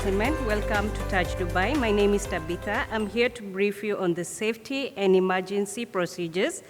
gentlemen, welcome to Touch Dubai. My name is Tabitha. I'm here to brief you on the safety and emergency procedures.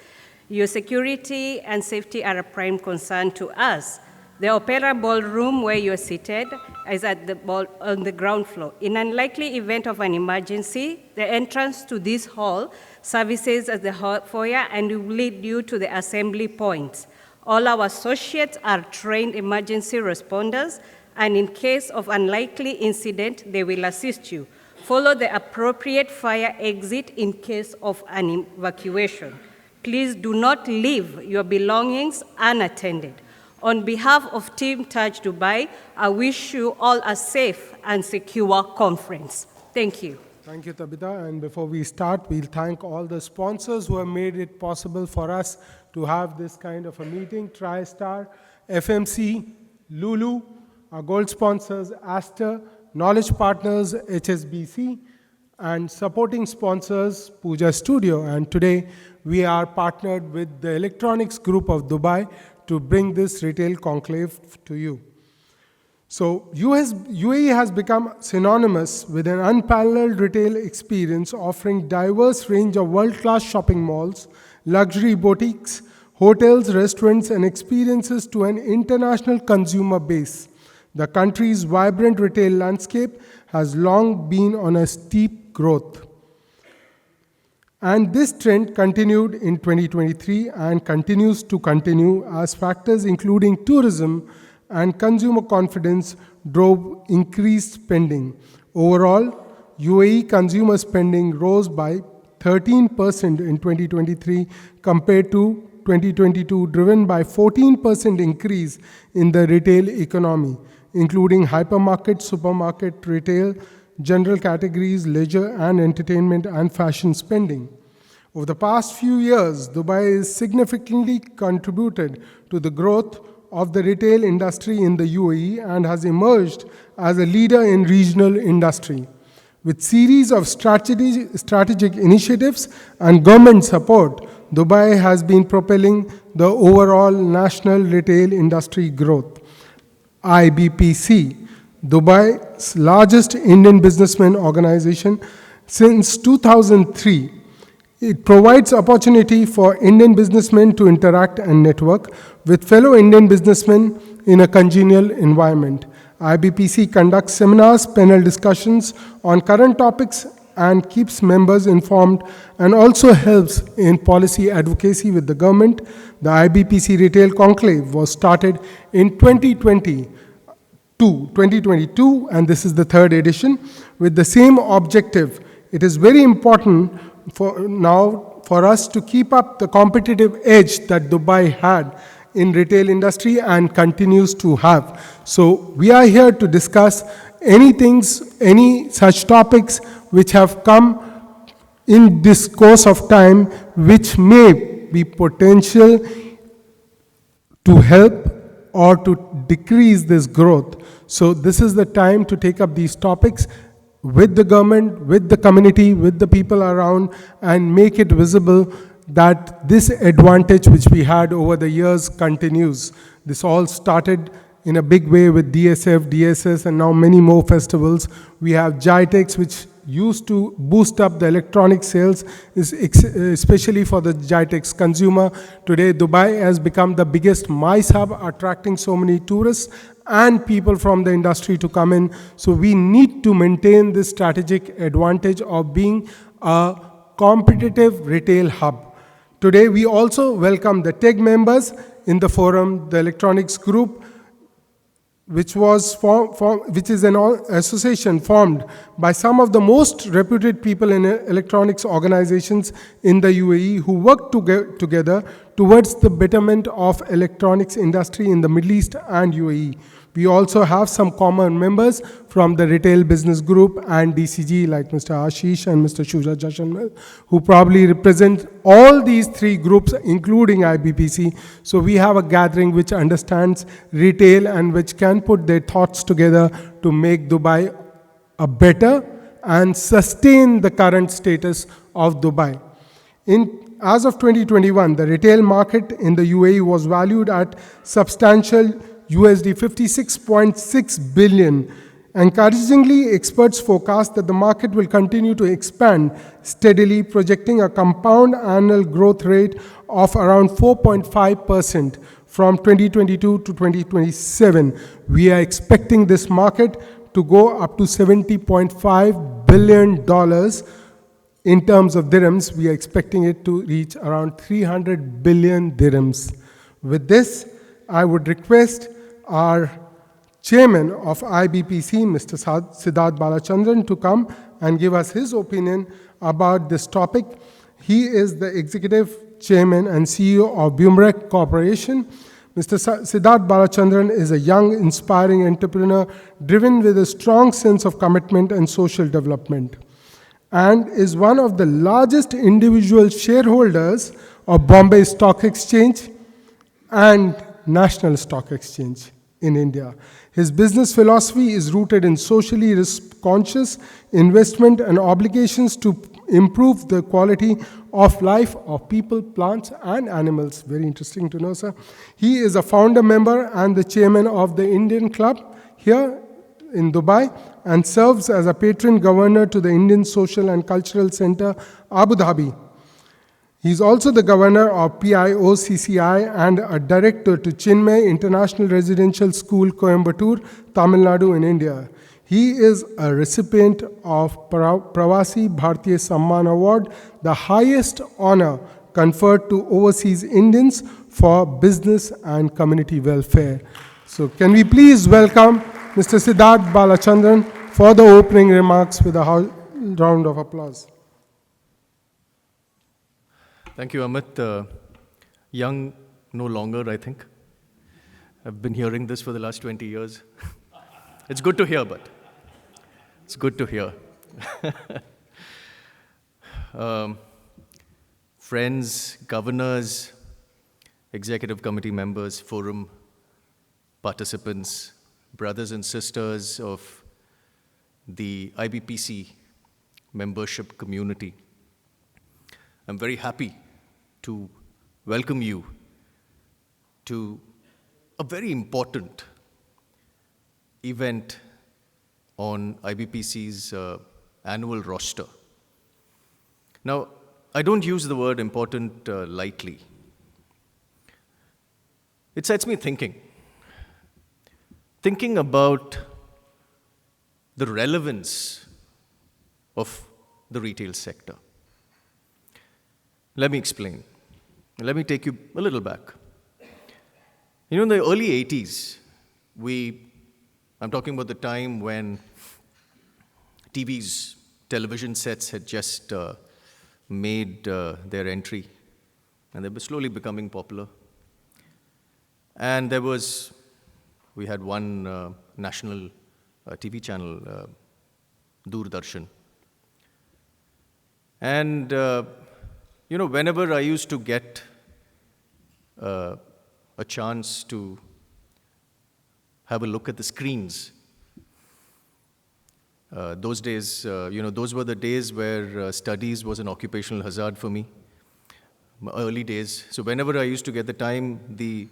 Your security and safety are a prime concern to us. The Opera Ballroom, where you're seated, is on the ground floor. In an unlikely event of an emergency, the entrance to this hall services as the foyer and will lead you to the assembly points. All our associates are trained emergency responders, and in case of unlikely incident, they will assist you. Follow the appropriate fire exit in case of an evacuation. Please do not leave your belongings unattended. On behalf of Team Touch Dubai, I wish you all a safe and secure conference. Thank you. Thank you, Tabitha. And before we start, we'll thank all the sponsors who have made it possible for us to have this kind of a meeting. TriStar, FMC, Lulu, our gold sponsors, Aster, Knowledge Partners, HSBC, and supporting sponsors, Pooja Studio. And today, we are partnered with the Electronics Group of Dubai to bring this retail conclave to you. So UAE has become synonymous with an unparalleled retail experience, offering diverse range of world-class shopping malls, luxury boutiques, hotels, restaurants, and experiences to an international consumer base. The country's vibrant retail landscape has long been on a steep growth. And this trend continued in 2023 and continues to continue as factors including tourism and consumer confidence drove increased spending. Overall, UAE consumer spending rose by 13% in 2023 compared to 2022, driven by 14% increase in the retail economy, including hypermarket, supermarket, retail, general categories, leisure and entertainment, and fashion spending. Over the past few years, Dubai has significantly contributed to the growth of the retail industry in the UAE and has emerged as a leader in regional industry. With series of strategic initiatives and government support, Dubai has been propelling the overall national retail industry growth. IBPC, Dubai's largest Indian businessman organization since 2003. It provides opportunity for Indian businessmen to interact and network with fellow Indian businessmen in a congenial environment. IBPC conducts seminars, panel discussions on current topics and keeps members informed and also helps in policy advocacy with the government. The IBPC Retail Conclave was started in 2022, and this is the third edition, with the same objective. It is very important for us to keep up the competitive edge that Dubai had in retail industry and continues to have. So we are here to discuss any such topics which have come in this course of time, which may be potential to help or to decrease this growth. So this is the time to take up these topics with the government, with the community, with the people around, and make it visible that this advantage which we had over the years continues. This all started in a big way with DSF, DSS, and now many more festivals. We have GITEX, which used to boost up the electronic sales, especially for the GITEX consumer. Today, Dubai has become the biggest MICE hub, attracting so many tourists and people from the industry to come in. So we need to maintain this strategic advantage of being a competitive retail hub. Today, we also welcome the TEG members in the forum, the Electronics Group, which is an association formed by some of the most reputed people in electronics organizations in the UAE who work together towards the betterment of electronics industry in the Middle East and UAE. We also have some common members from the Retail Business Group and DCG, like Mr. Ashish and Mr. Shuja Jashan, who probably represent all these three groups, including IBPC. So we have a gathering which understands retail and which can put their thoughts together to make Dubai a better and sustain the current status of Dubai. As of 2021, the retail market in the UAE was valued at substantial USD 56.6 billion, Encouragingly, experts forecast that the market will continue to expand steadily, projecting a compound annual growth rate of around 4.5% from 2022 to 2027. We are expecting this market to go up to $70.5 billion. In terms of dirhams, we are expecting it to reach around 300 billion dirhams. With this, I would request our Chairman of IBPC, Mr. Siddharth Balachandran, to come and give us his opinion about this topic. He is the Executive Chairman and CEO of Bumrek Corporation. Mr. Siddharth Balachandran is a young, inspiring entrepreneur driven with a strong sense of commitment and social development, and is one of the largest individual shareholders of Bombay Stock Exchange and National Stock Exchange in India. His business philosophy is rooted in socially conscious investment and obligations to improve the quality of life of people, plants, and animals. Very interesting to know, sir. He is a founder member and the chairman of the Indian Club here in Dubai, and serves as a patron governor to the Indian Social and Cultural Center, Abu Dhabi. He is also the governor of PIOCCI and a director to Chinmay International Residential School, Coimbatore, Tamil Nadu in India. He is a recipient of Pravasi Bharatiya Samman Award, the highest honor conferred to overseas Indians for business and community welfare. So can we please welcome Mr. Siddharth Balachandran for the opening remarks with a round of applause. Thank you, Amit. Young no longer, I think. I've been hearing this for the last 20 years. It's good to hear, but it's good to hear. Friends, governors, executive committee members, forum participants, brothers and sisters of the IBPC membership community, I'm very happy to welcome you to a very important event on IBPC's annual roster. Now, I don't use the word important lightly. It sets me thinking about the relevance of the retail sector. Let me explain. Let me take you a little back. You know, in the early 80s, I'm talking about the time when television sets had just made their entry, and they were slowly becoming popular. And we had one national TV channel, Doordarshan. And you know, whenever I used to get a chance to have a look at the screens, those days, those were the days where studies was an occupational hazard for me, my early days. So whenever I used to get the time, the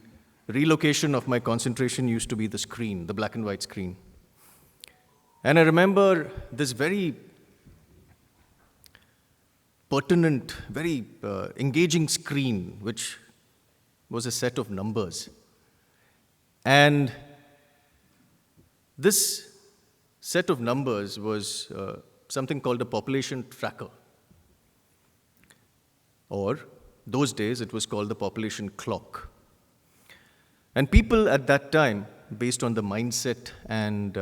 relocation of my concentration used to be the screen, the black and white screen. And I remember this very pertinent, very engaging screen, which was a set of numbers. And this set of numbers was something called a population tracker. Or, those days, it was called the population clock. And people at that time, based on the mindset and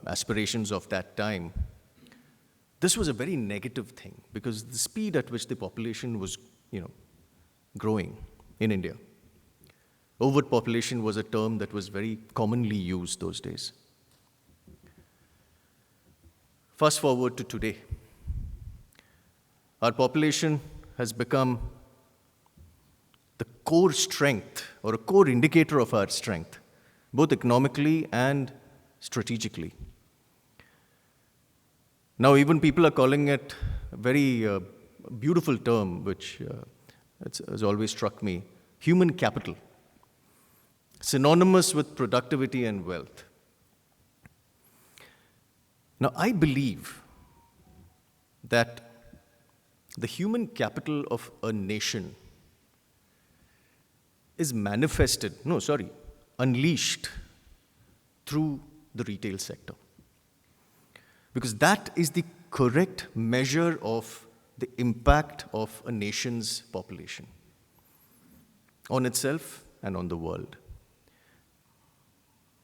aspirations of that time, this was a very negative thing, because the speed at which the population was, growing in India. Overpopulation was a term that was very commonly used those days. Fast forward to today. Our population has become the core strength, or a core indicator of our strength, both economically and strategically. Now, even people are calling it a very beautiful term, which has always struck me, human capital, synonymous with productivity and wealth. Now, I believe that the human capital of a nation is unleashed through the retail sector. Because that is the correct measure of the impact of a nation's population on itself and on the world.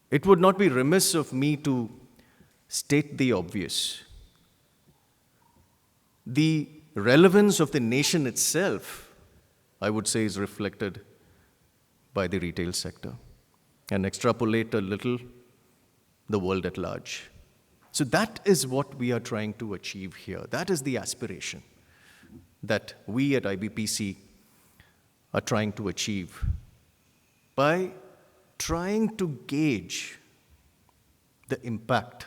It would not be remiss of me to state the obvious. The relevance of the nation itself, I would say, is reflected by the retail sector, and extrapolate a little the world at large. So that is what we are trying to achieve here. That is the aspiration that we at IBPC are trying to achieve by trying to gauge the impact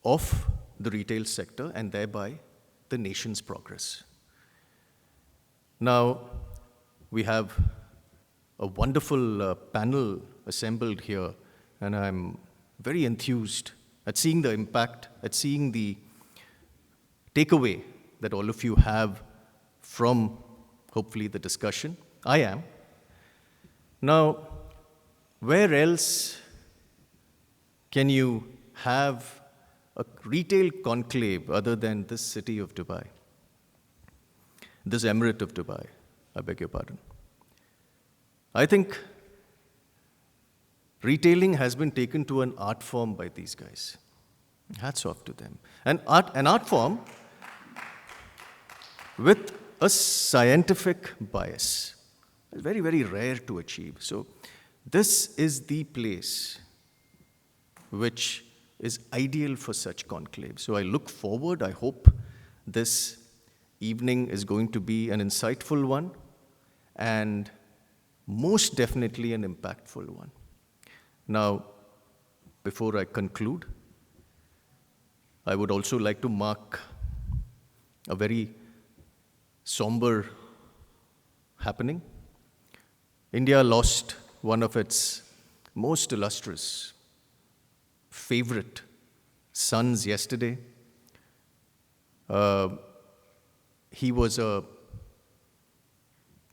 of the retail sector and thereby the nation's progress. Now, we have a wonderful panel assembled here, and I'm very enthused at seeing the impact, at seeing the takeaway that all of you have from, hopefully, the discussion. I am. Now, where else can you have a retail conclave other than this city of Dubai? This emirate of Dubai, I beg your pardon. I think retailing has been taken to an art form by these guys. Hats off to them. An art form with a scientific bias. Very, very rare to achieve. So this is the place which is ideal for such conclave. So I look forward, I hope this evening is going to be an insightful one and most definitely an impactful one. Now, before I conclude, I would also like to mark a very somber happening. India lost one of its most illustrious, favorite sons yesterday. He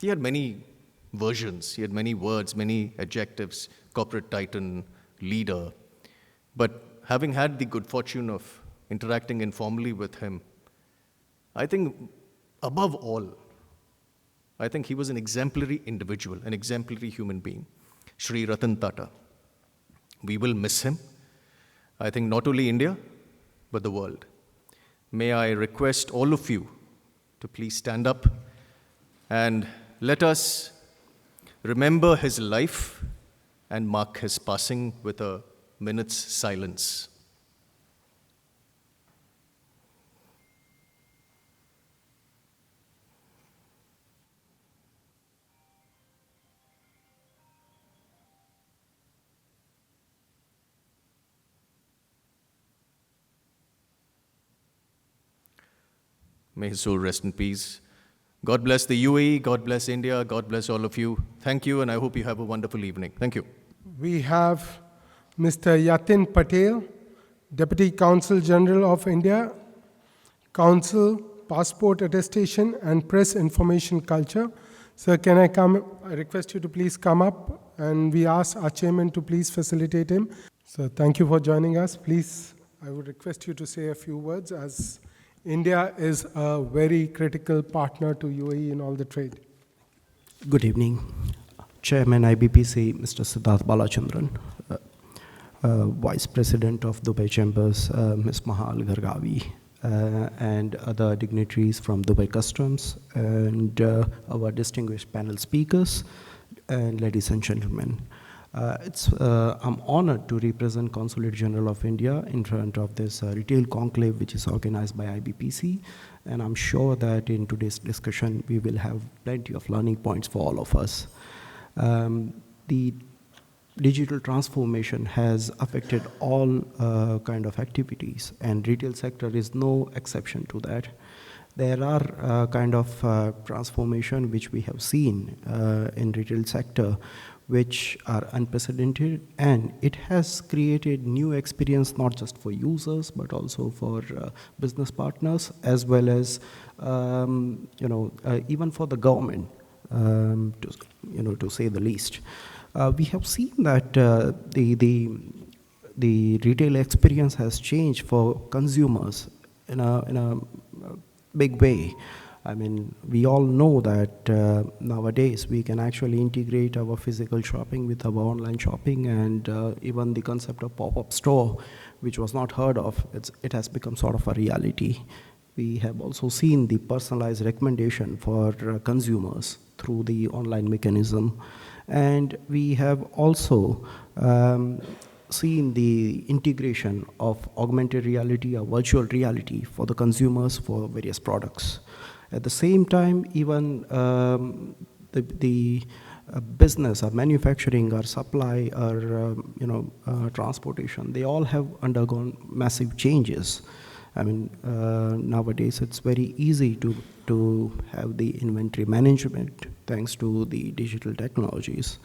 had many versions, he had many words, many adjectives, corporate titan, leader. But having had the good fortune of interacting informally with him, I think above all, I think he was an exemplary individual, an exemplary human being, Sri Ratan Tata. We will miss him. I think not only India, but the world. May I request all of you to please stand up and let us remember his life and mark his passing with a minute's silence. May his soul rest in peace. God bless the UAE, God bless India, God bless all of you. Thank you, and I hope you have a wonderful evening. Thank you. We have Mr. Yatin Patel, Deputy Consul General of India, Council, Passport Attestation, and Press Information Culture. Sir, can I come? I request you to please come up, and we ask our chairman to please facilitate him. So thank you for joining us. Please, I would request you to say a few words, as India is a very critical partner to UAE in all the trade. Good evening. Chairman IBPC, Mr. Siddharth Balachandran, Vice President of Dubai Chambers, Ms. Mahal Gargavi, and other dignitaries from Dubai Customs, and our distinguished panel speakers, and ladies and gentlemen. I'm honored to represent Consulate General of India in front of this retail conclave, which is organized by IBPC, and I'm sure that in today's discussion we will have plenty of learning points for all of us. The digital transformation has affected all kind of activities, and retail sector is no exception to that. There are kind of transformation which we have seen in retail sector, which are unprecedented, and it has created new experience not just for users but also for business partners, as well as even for the government, to say the least. We have seen that the retail experience has changed for consumers in a big way. I mean, we all know that nowadays we can actually integrate our physical shopping with our online shopping, and even the concept of pop-up store, which was not heard of, it has become sort of a reality. We have also seen the personalized recommendation for consumers through the online mechanism. And we have also seen the integration of augmented reality or virtual reality for the consumers for various products. At the same time, even the business or manufacturing or supply or transportation, they all have undergone massive changes. I mean, nowadays it's very easy to have the inventory management thanks to the digital technologies.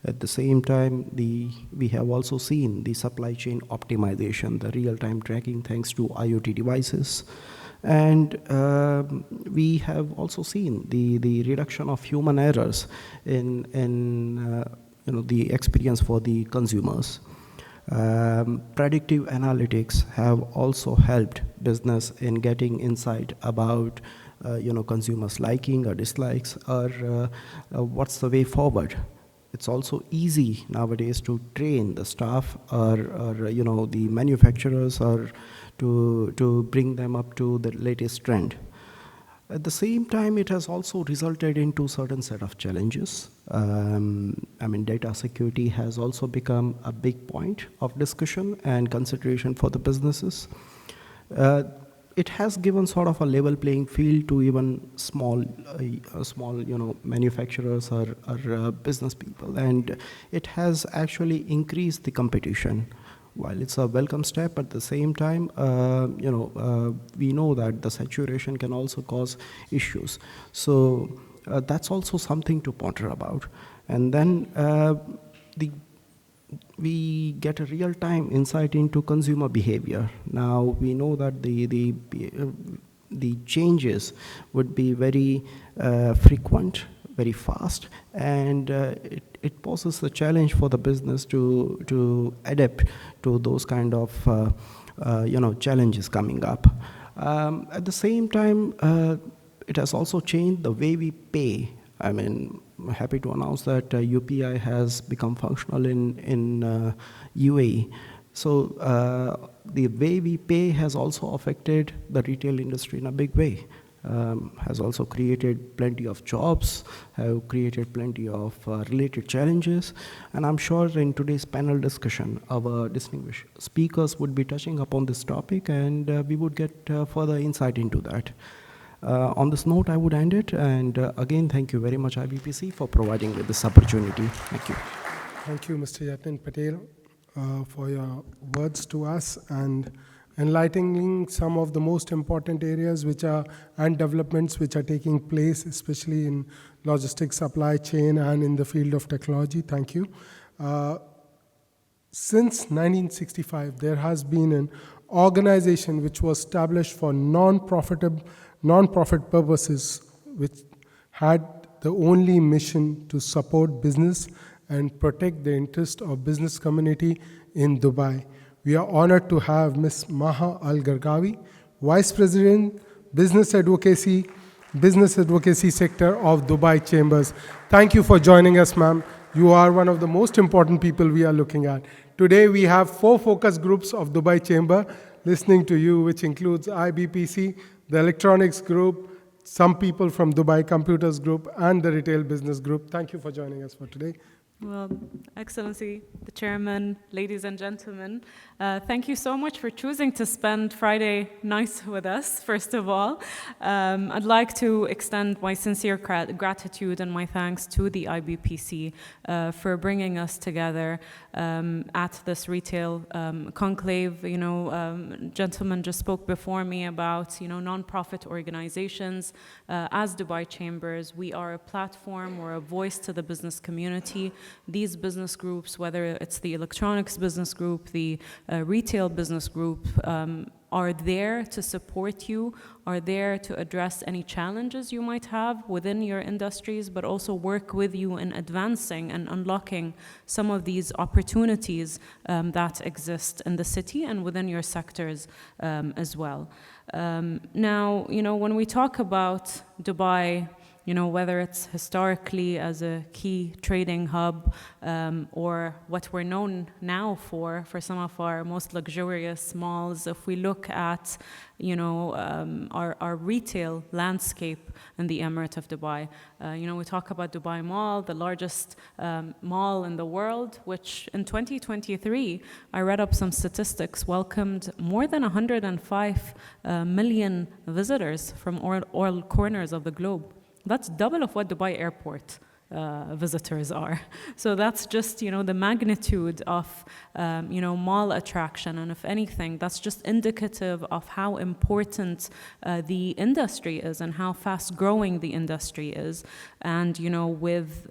At the same time, we have also seen the supply chain optimization, the real-time tracking thanks to IoT devices. And we have also seen the reduction of human errors in the experience for the consumers. Predictive analytics have also helped business in getting insight about consumers liking or dislikes, or what's the way forward. It's also easy nowadays to train the staff or the manufacturers, or to bring them up to the latest trend. At the same time, it has also resulted into certain set of challenges. I mean, data security has also become a big point of discussion and consideration for the businesses. It has given sort of a level playing field to even small manufacturers or business people, and it has actually increased the competition. While it's a welcome step, at the same time, we know that the saturation can also cause issues. So that's also something to ponder about. And then we get a real-time insight into consumer behavior. Now we know that the changes would be very frequent, very fast, and it poses a challenge for the business to adapt to those kind of challenges coming up. At the same time, it has also changed the way we pay. I mean, I'm happy to announce that UPI has become functional in UAE. So the way we pay has also affected the retail industry in a big way. Has also created plenty of jobs, have created plenty of related challenges. And I'm sure in today's panel discussion, our distinguished speakers would be touching upon this topic, and we would get further insight into that. On this note, I would end it. And again, thank you very much, IBPC, for providing me this opportunity. Thank you. Thank you, Mr. Yatin Patel, for your words to us and enlightening some of the most important areas and developments which are taking place, especially in logistics, supply chain, and in the field of technology. Thank you. Since 1965, there has been an organization which was established for non-profit purposes, which had the only mission to support business and protect the interest of business community in Dubai. We are honored to have Ms. Maha Al-Ghargawi, Vice President, Business Advocacy Sector of Dubai Chambers. Thank you for joining us, ma'am. You are one of the most important people we are looking at. Today we have 4 focus groups of Dubai Chamber listening to you, which includes IBPC, the Electronics Group, some people from Dubai Computers Group, and the Retail Business Group. Thank you for joining us for today. Well, Excellency, the Chairman, ladies and gentlemen, thank you so much for choosing to spend Friday night with us, first of all. I'd like to extend my sincere gratitude and my thanks to the IBPC for bringing us together at this retail conclave. You know, gentlemen just spoke before me about, you know, nonprofit organizations. As Dubai Chambers, we are a platform or a voice to the business community. These business groups, whether it's the electronics business group, the retail business group, are there to support you, are there to address any challenges you might have within your industries, but also work with you in advancing and unlocking some of these opportunities that exist in the city and within your sectors as well. Now, you know, when we talk about Dubai, you know, whether it's historically as a key trading hub or what we're known now for some of our most luxurious malls, if we look at, you know, our retail landscape in the Emirate of Dubai, you know, we talk about Dubai Mall, the largest mall in the world, which in 2023, I read up some statistics, welcomed more than 105 million visitors from all corners of the globe. That's double of what Dubai Airport visitors are. So that's just, you know, the magnitude of, you know, mall attraction. And if anything, that's just indicative of how important the industry is and how fast growing the industry is. And, you know, with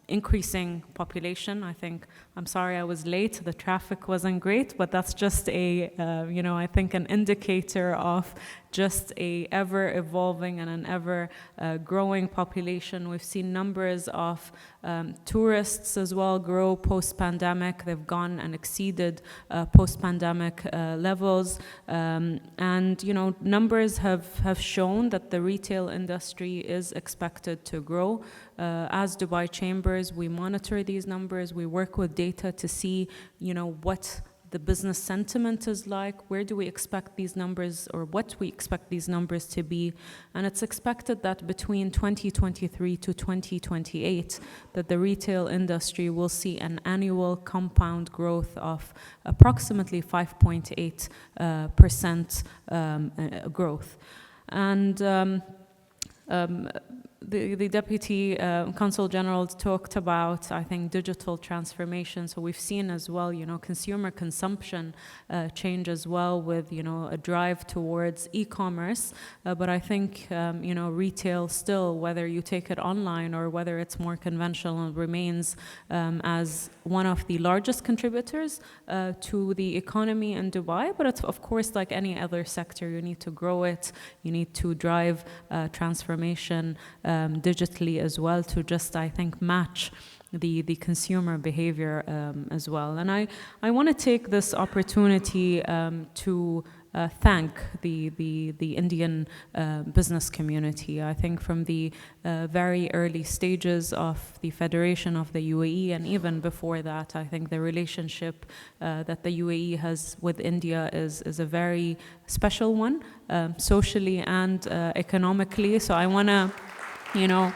increasing population, I think, I'm sorry I was late, the traffic wasn't great, but that's just a, you know, I think an indicator of just a ever evolving and an ever growing population. We've seen numbers of tourists as well grow post-pandemic. They've gone and exceeded post-pandemic levels. And, you know, numbers have shown that the retail industry is expected to grow. As Dubai Chambers, we monitor these numbers. We work with data to see, you know, what the business sentiment is like, where do we expect these numbers, or what we expect these numbers to be. And it's expected that between 2023 to 2028, that the retail industry will see an annual compound growth of approximately 5.8% growth. And the Deputy Consul General talked about, I think, digital transformation. So we've seen as well, you know, consumer consumption change as well with, you know, a drive towards e-commerce. But I think, you know, retail still, whether you take it online or whether it's more conventional, remains as one of the largest contributors to the economy in Dubai. But it's, of course, like any other sector, you need to grow it. You need to drive transformation digitally as well to just, I think, match the consumer behavior as well. And I want to take this opportunity to thank the Indian business community. I think from the very early stages of the Federation of the UAE, and even before that, I think the relationship that the UAE has with India is a very special one, socially and economically. So I want to, you know,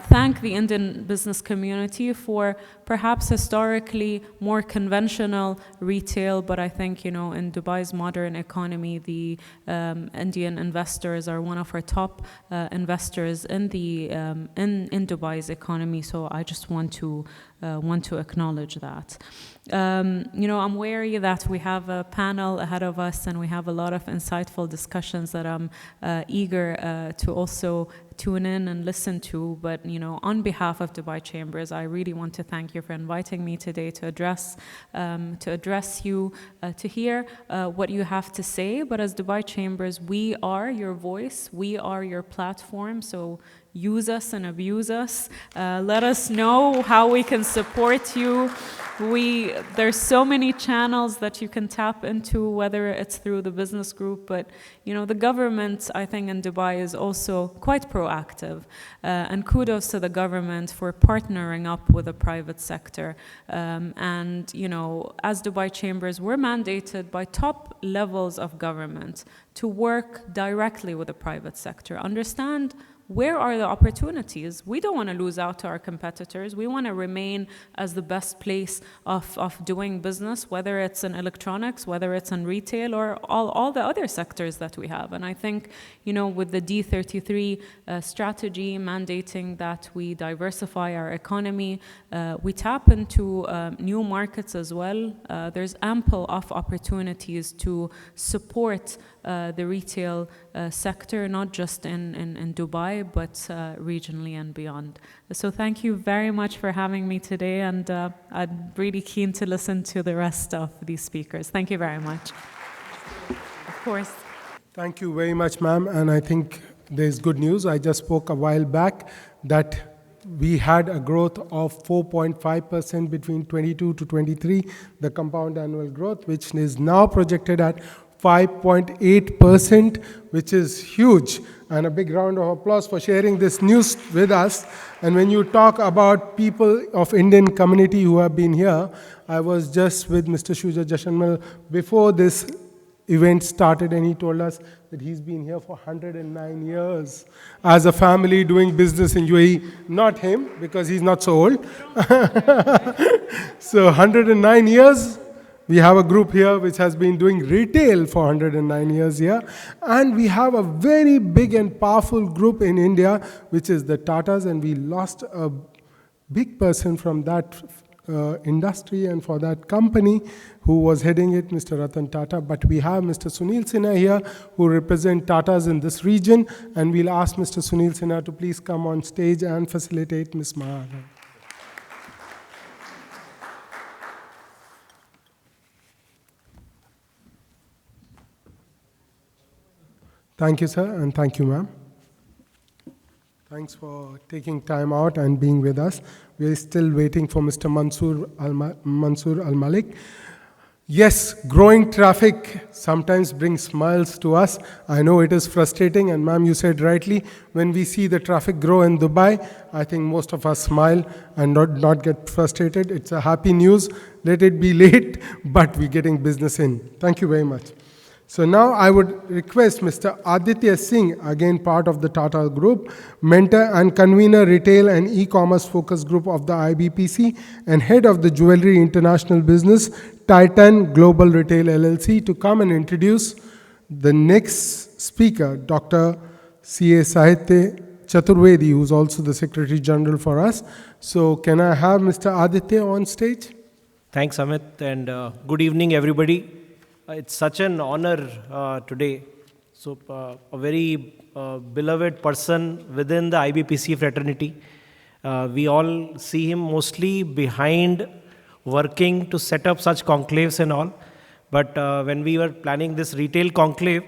thank the Indian business community for perhaps historically more conventional retail, but I think, you know, in Dubai's modern economy, the Indian investors are one of our top investors in the in Dubai's economy. So I just want to acknowledge that. You know, I'm wary that we have a panel ahead of us and we have a lot of insightful discussions that I'm eager to also tune in and listen to. But, you know, on behalf of Dubai Chambers, I really want to thank you for inviting me today to address you, to hear what you have to say. But as Dubai Chambers, we are your voice, we are your platform. So use us and abuse us. Let us know how we can support you. There's so many channels that you can tap into, whether it's through the business group, but, you know, the government, I think, in Dubai is also quite proactive. And kudos to the government for partnering up with the private sector. And, you know, as Dubai Chambers, we're mandated by top levels of government to work directly with the private sector, understand where are the opportunities? We don't want to lose out to our competitors. We want to remain as the best place of doing business, whether it's in electronics, whether it's in retail, or all the other sectors that we have. And I think, with the D33 strategy mandating that we diversify our economy, we tap into new markets as well. There's ample of opportunities to support the retail sector, not just in Dubai, but regionally and beyond. So thank you very much for having me today, and I'm really keen to listen to the rest of these speakers. Thank you very much. Of course. Thank you very much, ma'am. And I think there's good news. I just spoke a while back that we had a growth of 4.5% between 22 to 23, the compound annual growth, which is now projected at 5.8%, which is huge. And a big round of applause for sharing this news with us. And when you talk about people of Indian community who have been here, I was just with Mr. Shuja Jashanmal before this event started, and he told us that he's been here for 109 years as a family doing business in UAE. Not him, because he's not so old. So 109 years. We have a group here which has been doing retail for 109 years here. And we have a very big and powerful group in India, which is the Tatas, and we lost a big person from that industry and for that company who was heading it, Mr. Ratan Tata. But we have Mr. Sunil Sinha here who represent Tatas in this region, and we'll ask Mr. Sunil Sinha to please come on stage and facilitate Ms. Mahal. Thank you, sir, and thank you, ma'am. Thanks for taking time out and being with us. We are still waiting for Mr. Mansoor Al-Malik. Yes, growing traffic sometimes brings smiles to us. I know it is frustrating, and ma'am, you said rightly, when we see the traffic grow in Dubai, I think most of us smile and not get frustrated. It's a happy news. Let it be late, but we're getting business in. Thank you very much. So now I would request Mr. Aditya Singh, again part of the Tata Group, mentor and convener retail and e-commerce focus group of the IBPC and head of the Jewelry International Business, Titan Global Retail LLC, to come and introduce the next speaker, Dr. C.A. Sahitya Chaturvedi, who's also the Secretary General for us. So can I have Mr. Aditya on stage? Thanks, Amit, and good evening, everybody. It's such an honor today. So, a very beloved person within the IBPC fraternity. We all see him mostly behind working to set up such conclaves and all. But when we were planning this retail conclave,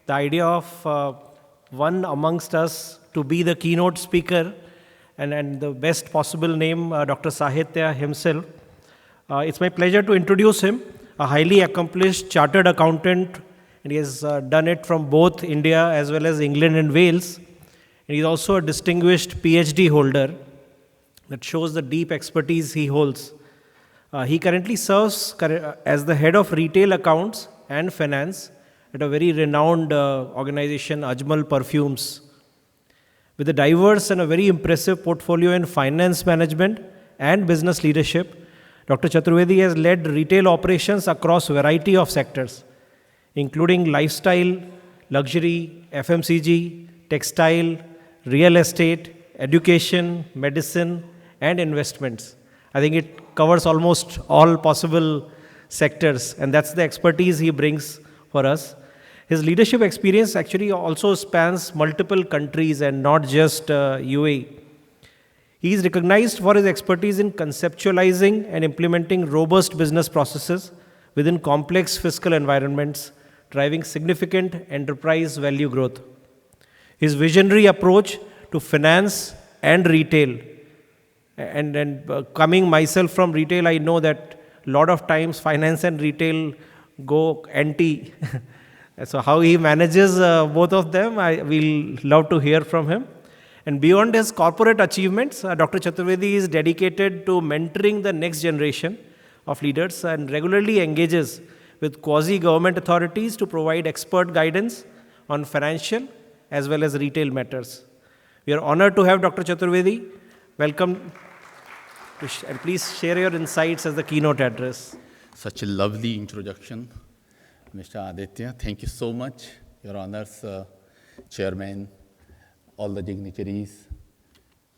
the idea of one amongst us to be the keynote speaker and the best possible name, Dr. Sahitya himself. It's my pleasure to introduce him. A highly accomplished chartered accountant, and he has done it from both India as well as England and Wales. And he's also a distinguished PhD holder that shows the deep expertise he holds. He currently serves as the head of retail accounts and finance at a very renowned organization, Ajmal Perfumes. With a diverse and a very impressive portfolio in finance management and business leadership, Dr. Chaturvedi has led retail operations across a variety of sectors, including lifestyle, luxury, FMCG, textile, real estate, education, medicine, and investments. I think it covers almost all possible sectors, and that's the expertise he brings for us. His leadership experience actually also spans multiple countries and not just UAE. He is recognized for his expertise in conceptualizing and implementing robust business processes within complex fiscal environments, driving significant enterprise value growth. His visionary approach to finance and retail, and coming myself from retail, I know that a lot of times finance and retail go anti. So how he manages both of them, we'll love to hear from him. And beyond his corporate achievements, Dr. Chaturvedi is dedicated to mentoring the next generation of leaders and regularly engages with quasi-government authorities to provide expert guidance on financial as well as retail matters. We are honored to have Dr. Chaturvedi. Welcome, and please share your insights as the keynote address. Such a lovely introduction, Mr. Aditya. Thank you so much. Your honors, Chairman, all the dignitaries,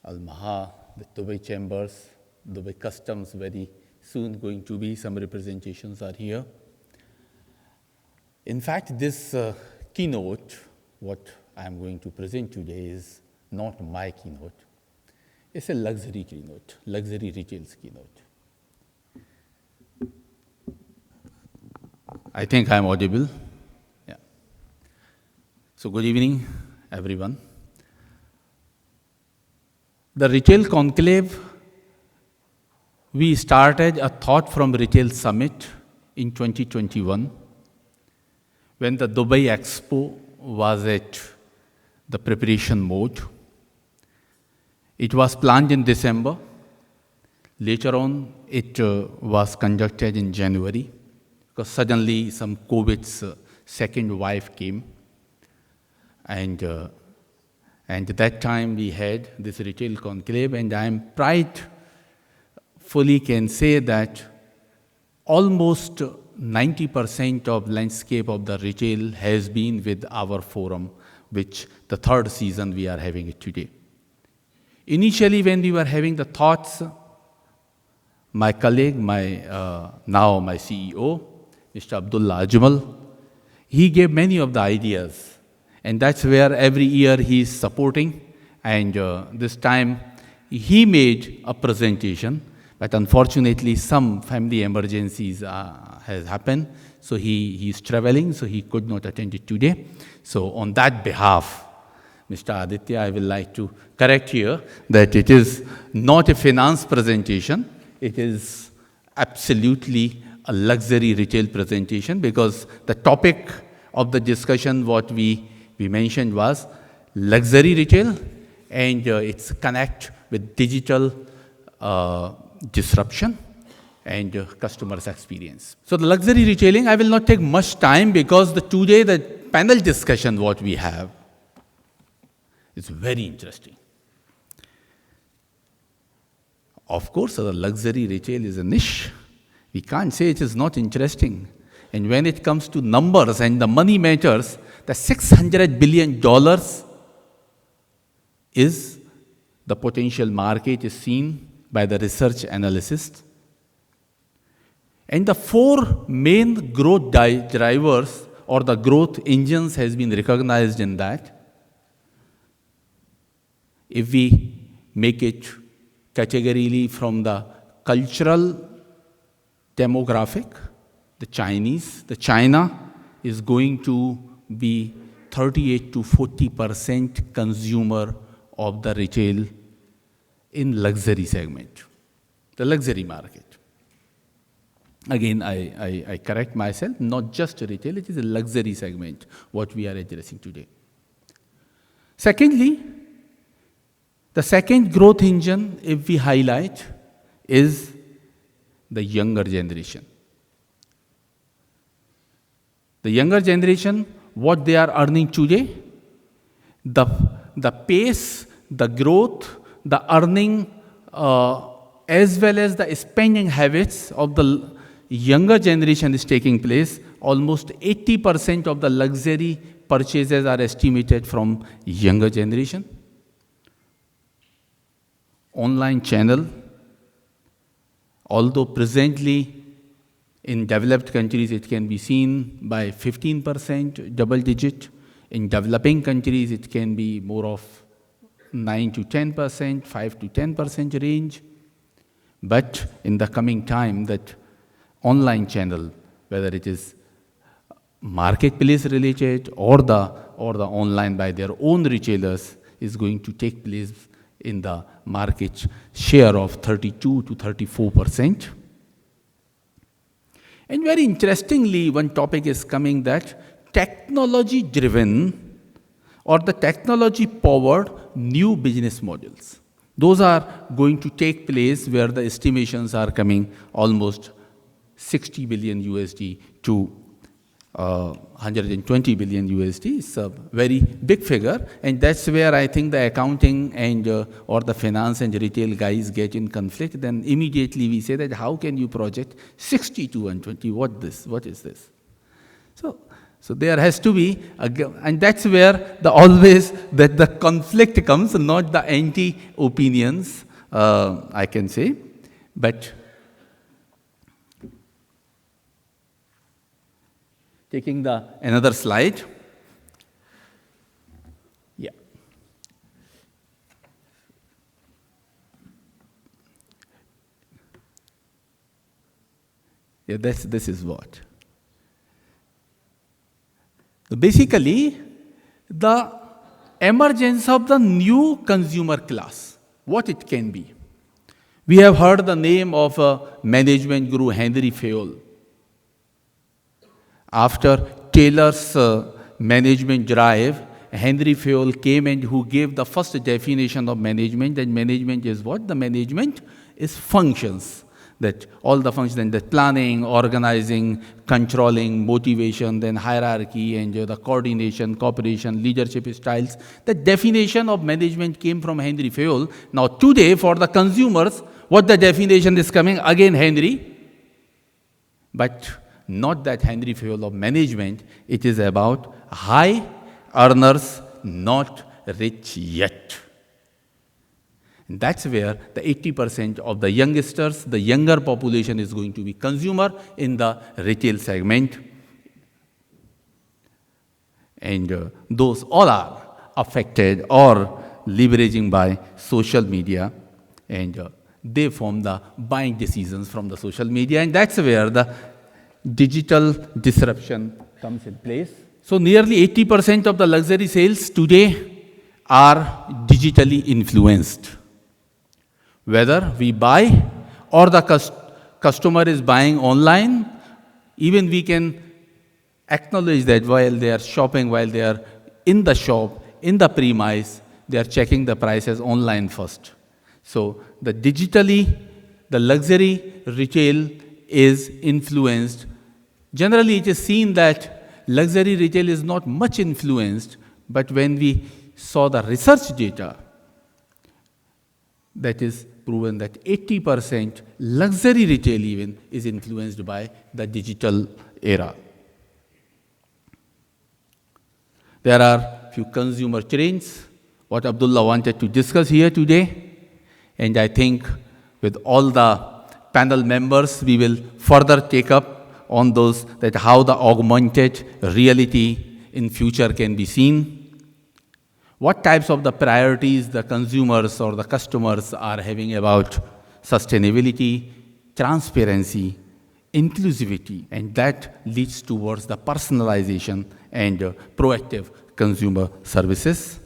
Al-Maha, the Dubai Chambers, Dubai Customs, very soon going to be, some representations are here. In fact, this keynote, what I'm going to present today is not my keynote. It's a luxury keynote, luxury retail's keynote. I think I'm audible. Yeah. So good evening, everyone. The Retail Conclave, we started a thought from Retail Summit in 2021 when the Dubai Expo was at the preparation mode. It was planned in December. Later on, it was conducted in January because suddenly some COVID's second wave came. And at that time, we had this Retail Conclave, and I am fully can say that almost 90% of landscape of the retail has been with our forum, which the third season we are having it today. Initially, when we were having the thoughts, my colleague, now my CEO, Mr. Abdullah Ajmal, he gave many of the ideas. And that's where every year he is supporting. And this time, he made a presentation. But unfortunately, some family emergencies has happened. So he's traveling, so he could not attend it today. So on that behalf, Mr. Aditya, I would like to correct here that it is not a finance presentation. It is absolutely a luxury retail presentation because the topic of the discussion, what we mentioned was luxury retail and its connect with digital disruption and customers' experience. So the luxury retailing, I will not take much time because today the panel discussion what we have is very interesting. Of course, the luxury retail is a niche. We can't say it is not interesting. And when it comes to numbers and the money matters, the $600 billion is the potential market is seen by the research analysts. And the four main growth drivers or the growth engines has been recognized in that. If we make it categorically from the cultural demographic, the China is going to be 38 to 40% consumer of the retail in luxury segment, the luxury market. Again, I correct myself, not just retail, it is a luxury segment, what we are addressing today. Secondly, the second growth engine, if we highlight, is the younger generation. The younger generation, what they are earning today, the pace, the growth, the earning, as well as the spending habits of the younger generation is taking place. Almost 80% of the luxury purchases are estimated from younger generation. Online channel, although presently in developed countries it can be seen by 15%, double digit. In developing countries it can be more of 9 to 10%, 5 to 10% range. But in the coming time, that online channel, whether it is marketplace related or the online by their own retailers, is going to take place in the market share of 32 to 34%. And very interestingly, one topic is coming that technology-driven or the technology-powered new business models. Those are going to take place where the estimations are coming almost $60 billion USD to 120 billion USD. It's a very big figure, and that's where I think the accounting and or the finance and retail guys get in conflict. Then immediately we say that how can you project 60 to 120? What is this? So there has to be, and that's where always that the conflict comes, not the anti-opinions, I can say, but taking another slide. Yeah. Yeah, this is what. Basically, the emergence of the new consumer class, what it can be. We have heard the name of management guru Henry Fayol. After Taylor's management drive, Henry Fayol came and who gave the first definition of management, and management is what? The management is functions. That all the functions, the planning, organizing, controlling, motivation, then hierarchy, and the coordination, cooperation, leadership styles. The definition of management came from Henry Fayol. Now today, for the consumers, what the definition is coming? Again, Henry. But not that Henry Fayol of management. It is about high earners, not rich yet. And that's where the 80% of the youngsters, the younger population is going to be consumer in the retail segment. And those all are affected or leveraging by social media, and they form the buying decisions from the social media, and that's where the digital disruption comes in place. So nearly 80% of the luxury sales today are digitally influenced. Whether we buy or the customer is buying online, even we can acknowledge that while they are shopping, while they are in the shop, in the premise, they are checking the prices online first. So the luxury retail is influenced. Generally, it is seen that luxury retail is not much influenced, but when we saw the research data, that is proven that 80% luxury retail even is influenced by the digital era. There are few consumer trends, what Abdullah wanted to discuss here today, and I think with all the panel members, we will further take up on those, that how the augmented reality in future can be seen. What types of the priorities the consumers or the customers are having about sustainability, transparency, inclusivity, and that leads towards the personalization and proactive consumer services.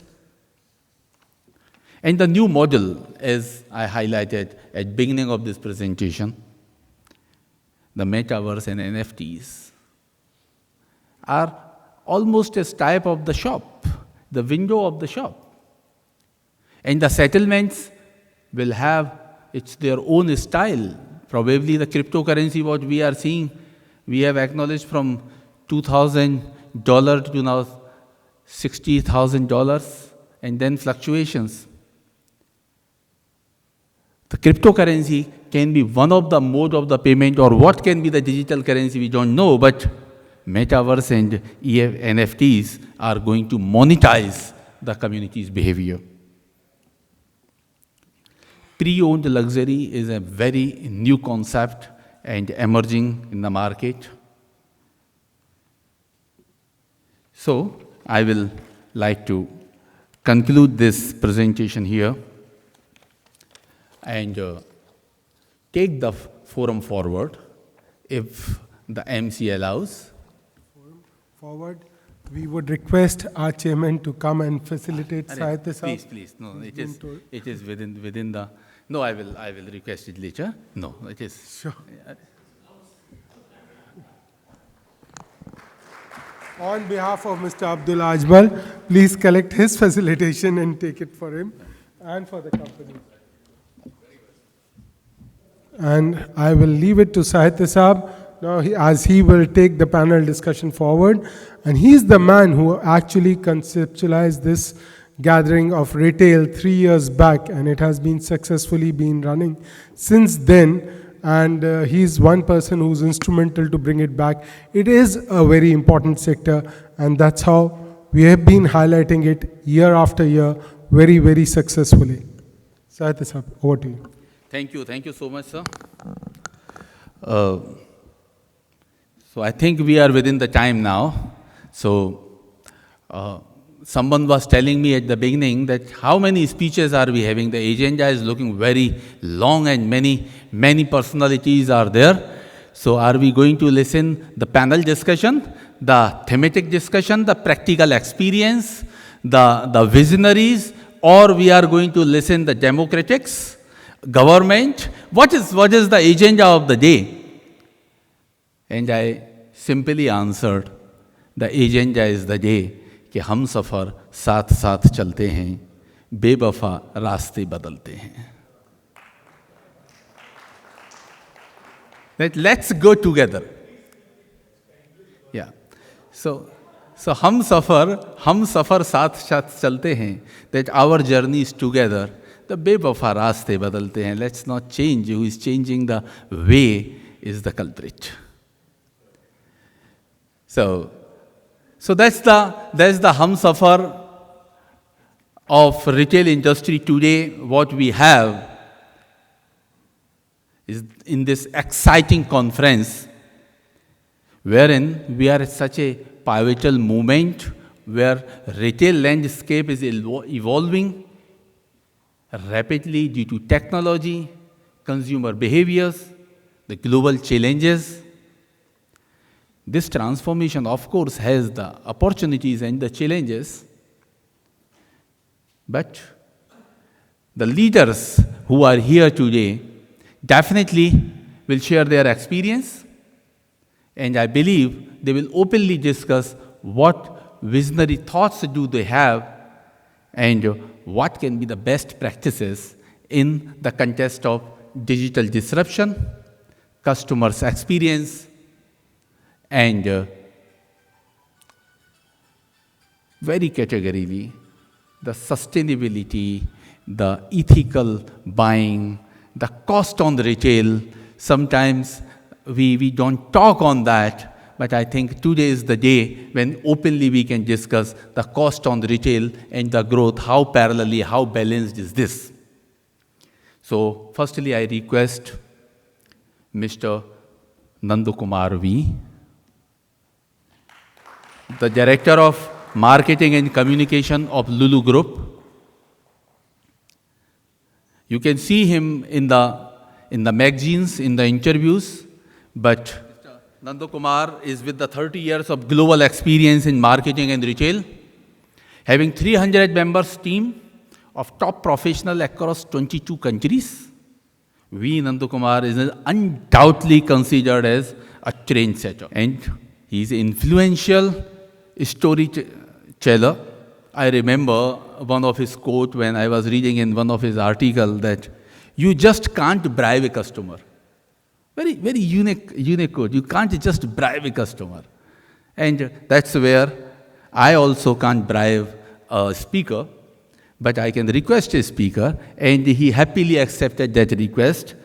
And the new model, as I highlighted at beginning of this presentation, the metaverse and NFTs are almost as type of the shop, the window of the shop. And the settlements will have their own style. Probably the cryptocurrency, what we are seeing, we have acknowledged from $2,000 to now $60,000, and then fluctuations. The cryptocurrency can be one of the mode of the payment, or what can be the digital currency, we don't know, but metaverse and NFTs are going to monetize the community's behavior. Pre-owned luxury is a very new concept and emerging in the market. So I will like to conclude this presentation here and take the forum forward, if the MC allows. Forward. We would request our chairman to come and facilitate Sahitya. Please. No, it is within the. No, I will request it later. No, it is. Sure. On behalf of Mr. Abdul Ajmal, please collect his facilitation and take it for him and for the company. And I will leave it to Sahitya Saab Now, as he will take the panel discussion forward, and he's the man who actually conceptualized this gathering of retail 3 years back, and it has been successfully been running since then. And he's one person who's instrumental to bring it back. It is a very important sector, and that's how we have been highlighting it year after year very, very successfully. Sahitya sir, over to you. Thank you so much, sir. So I think we are within the time now. So someone was telling me at the beginning that how many speeches are we having? The agenda is looking very long and many personalities are there. So are we going to listen the panel discussion, the thematic discussion, the practical experience, the visionaries, or we are going to listen the democratics, government? What is the agenda of the day? And I simply answered, the agenda is the day कि हम सफ़र साथ साथ चलते हैं, बेवफा रास्ते बदलते हैं. That let's go together. Yeah. So हम सफ़र साथ साथ चलते हैं. That our journey is together. The बेवफा रास्ते बदलते हैं. Let's not change. Who is changing the way is the culprit. So that's the humsafar of retail industry today. What we have is in this exciting conference, wherein we are at such a pivotal moment where retail landscape is evolving rapidly due to technology, consumer behaviors, the global challenges. This transformation, of course, has the opportunities and the challenges, but the leaders who are here today definitely will share their experience, and I believe they will openly discuss what visionary thoughts do they have and what can be the best practices in the context of digital disruption, customers' experience, and very categorically, the sustainability, the ethical buying, the cost on the retail. Sometimes we don't talk on that, but I think today is the day when openly we can discuss the cost on the retail and the growth, how parallelly, how balanced is this. So firstly, I request Mr. Nandakumar V., the Director of Marketing and Communication of Lulu Group. You can see him in the magazines, in the interviews, but Nandakumar is with the 30 years of global experience in marketing and retail, having 300 members team of top professionals across 22 countries. V. Nandakumar is undoubtedly considered as a trendsetter, and he is influential storyteller. I remember one of his quotes when I was reading in one of his articles that you just can't bribe a customer. Very, very unique quote. You can't just bribe a customer. And that's where I also can't bribe a speaker, but I can request a speaker, and he happily accepted that request.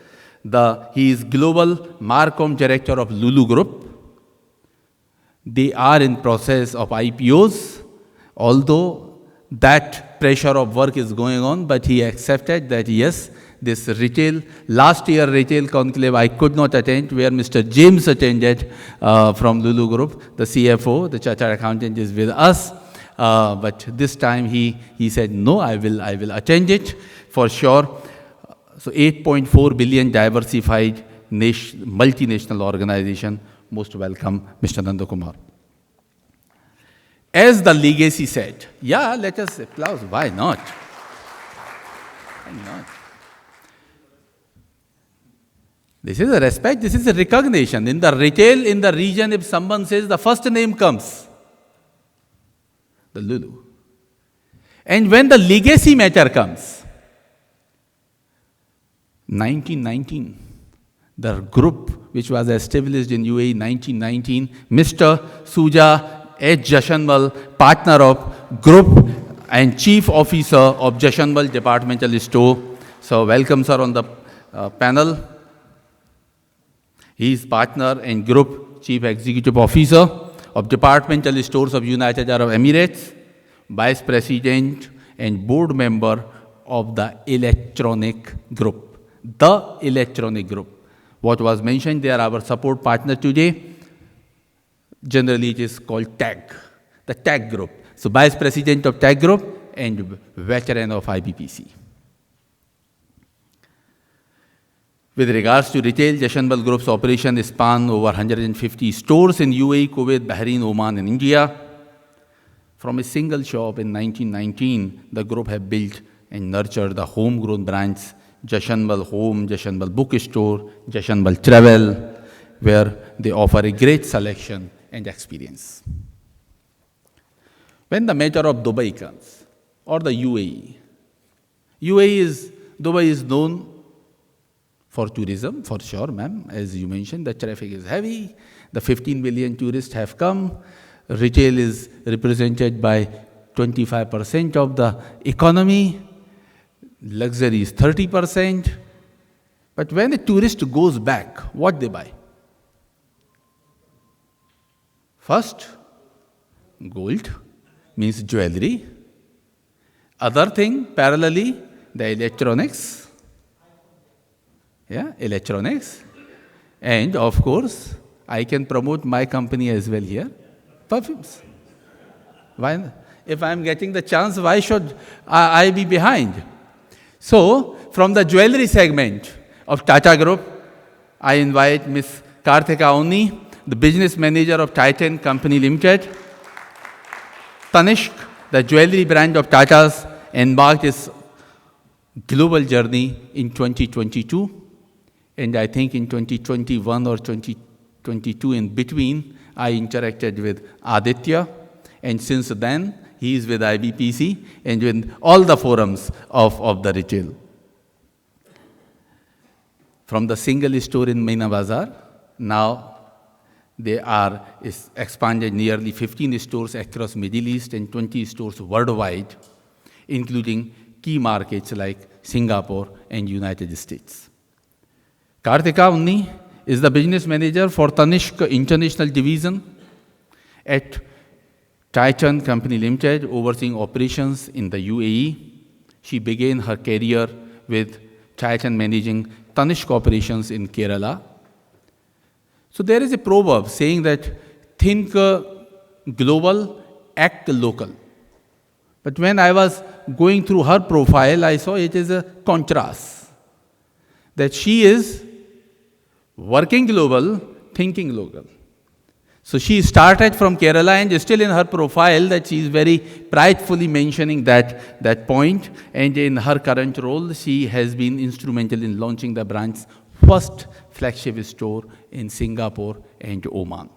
He is Global Marcom Director of Lulu Group. They are in process of IPOs, although that pressure of work is going on, but he accepted that yes, this last year retail conclave I could not attend, where Mr. James attended from Lulu Group, the CFO, the chartered accountant is with us, but this time he said, no, I will attend it for sure. So 8.4 billion diversified multinational organization. Most welcome, Mr. Nandakumar. As the legacy said, yeah, let us applaud. Why not? Why not? This is a respect, this is a recognition. In the retail, in the region, if someone says the first name comes, the Lulu. And when the legacy matter comes, 1919, the group which was established in UAE in 1919, Mr. Suja H. Jashanmal, partner of group and chief officer of Jashanmal Departmental Store. So welcome, sir, on the panel. He is partner and group chief executive officer of Departmental Stores of United Arab Emirates, vice president and board member of the Electronic Group. The Electronic Group. What was mentioned, they are our support partner today. Generally, it is called TAG, the TAG Group. So, vice president of TAG Group and veteran of IBPC. With regards to retail, Jashanmal Group's operation span over 150 stores in UAE, Kuwait, Bahrain, Oman, and India. From a single shop in 1919, the group have built and nurtured the homegrown brands Jashanmal Home, Jashanmal Bookstore, Jashanmal Travel, where they offer a great selection and experience. When the matter of Dubai comes, or the UAE, Dubai is known for tourism, for sure, ma'am. As you mentioned, the traffic is heavy. The 15 million tourists have come. Retail is represented by 25% of the economy. Luxury is 30%. But when a tourist goes back, what they buy? First, gold, means jewelry. Other thing, parallelly, the electronics. Yeah, electronics. And of course, I can promote my company as well here, perfumes. Why? If I'm getting the chance, why should I be behind? So, from the jewelry segment of Tata Group, I invite Ms. Karthika Onni, the business manager of Titan Company Limited. Tanishq, the jewelry brand of Tata's, embarked its global journey in 2022. And I think in 2021 or 2022 in between, I interacted with Aditya. And since then, he is with IBPC and with all the forums of the retail. From the single store in Meena Bazar, now they are expanded nearly 15 stores across Middle East and 20 stores worldwide, including key markets like Singapore and United States. Karthika Unni is the business manager for Tanishq International Division at Titan Company Limited, overseeing operations in the UAE. She began her career with Titan managing Tanishq operations in Kerala. So there is a proverb saying that think global, act local. But when I was going through her profile, I saw it is a contrast. That she is working global, thinking local. So she started from Kerala and still in her profile that she is very pridefully mentioning that point. And in her current role, she has been instrumental in launching the brand's first flagship store in Singapore and Oman.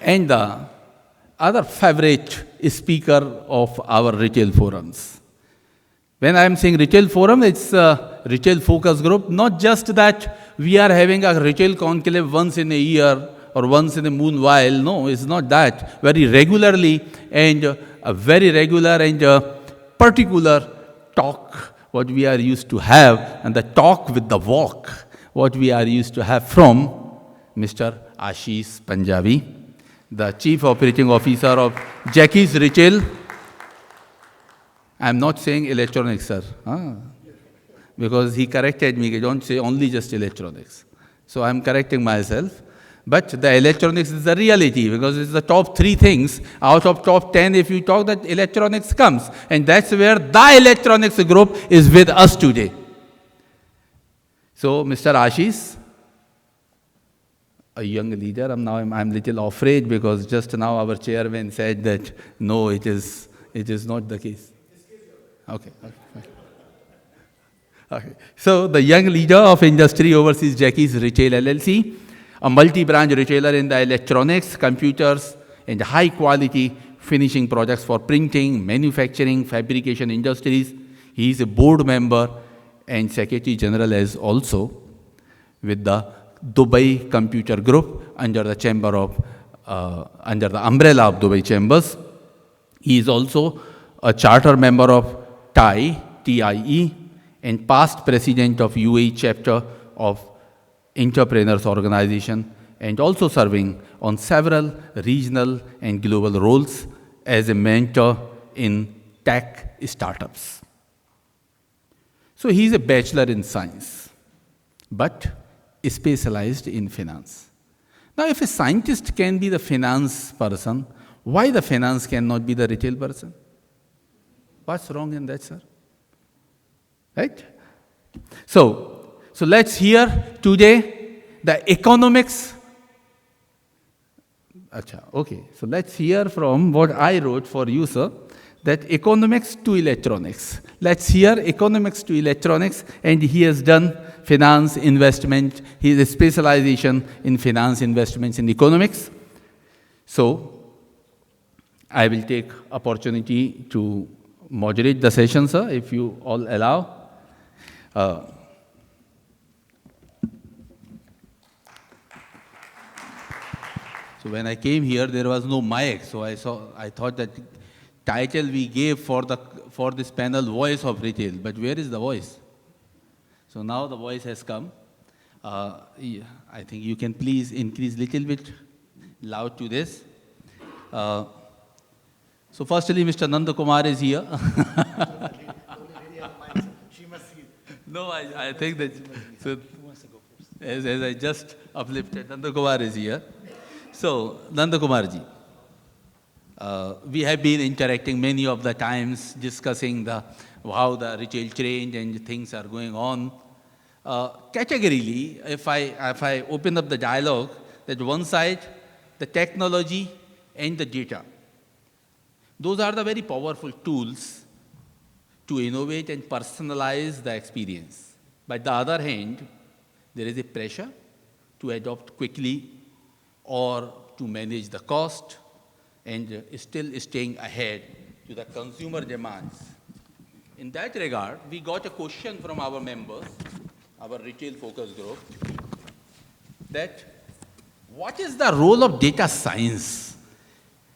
And the other favorite speaker of our retail forums. When I am saying retail forum, it's a retail focus group. Not just that we are having a retail conclave once in a year or once in a moon while. No, it's not that. Very regularly and a very regular and particular talk what we are used to have, and the talk with the walk what we are used to have from Mr. Ashish Punjabi, the Chief Operating Officer of Jackie's Retail. I am not saying electronics, sir, because he corrected me, don't say only just electronics. So I am correcting myself. But the electronics is the reality, because it's the top 3 things. Out of top 10, if you talk, that electronics comes. And that's where the electronics group is with us today. So, Mr. Ashish, a young leader, I'm a little afraid because just now our chairman said that, no, it is not the case. Okay. So, the young leader of industry oversees Jackie's Retail LLC, a multi-branch retailer in the electronics, computers, and high-quality finishing products for printing, manufacturing, fabrication industries. He is a board member and Secretary General as also with the Dubai Computer Group under the under the umbrella of Dubai Chambers. He is also a charter member of TIE, and past president of UAE chapter of Entrepreneurs Organization, and also serving on several regional and global roles as a mentor in tech startups. So he is a bachelor in science, but specialized in finance. Now, if a scientist can be the finance person, why the finance cannot be the retail person? What's wrong in that, sir? Right? So let's hear today the economics. Achha, okay, so let's hear from what I wrote for you, sir, that economics to electronics. Let's hear economics to electronics, and he has done finance investment. He has a specialization in finance investments in economics. So I will take opportunity to moderate the session, sir, if you all allow. So when I came here, there was no mic, so I thought that title we gave for this panel, Voice of Retail, but where is the voice? So now the voice has come. Yeah, I think you can please increase little bit loud to this. So firstly, Mr. Nanda Kumar is here. No, I think that, so as I just uplifted, Nanda Kumar is here. So, Nanda Kumarji, we have been interacting many of the times, discussing how the retail change and things are going on. Categorically, if I open up the dialogue, that one side, the technology and the data, those are the very powerful tools to innovate and personalize the experience. But the other hand, there is a pressure to adopt quickly or to manage the cost and still staying ahead to the consumer demands. In that regard, we got a question from our members, our retail focus group, that what is the role of data science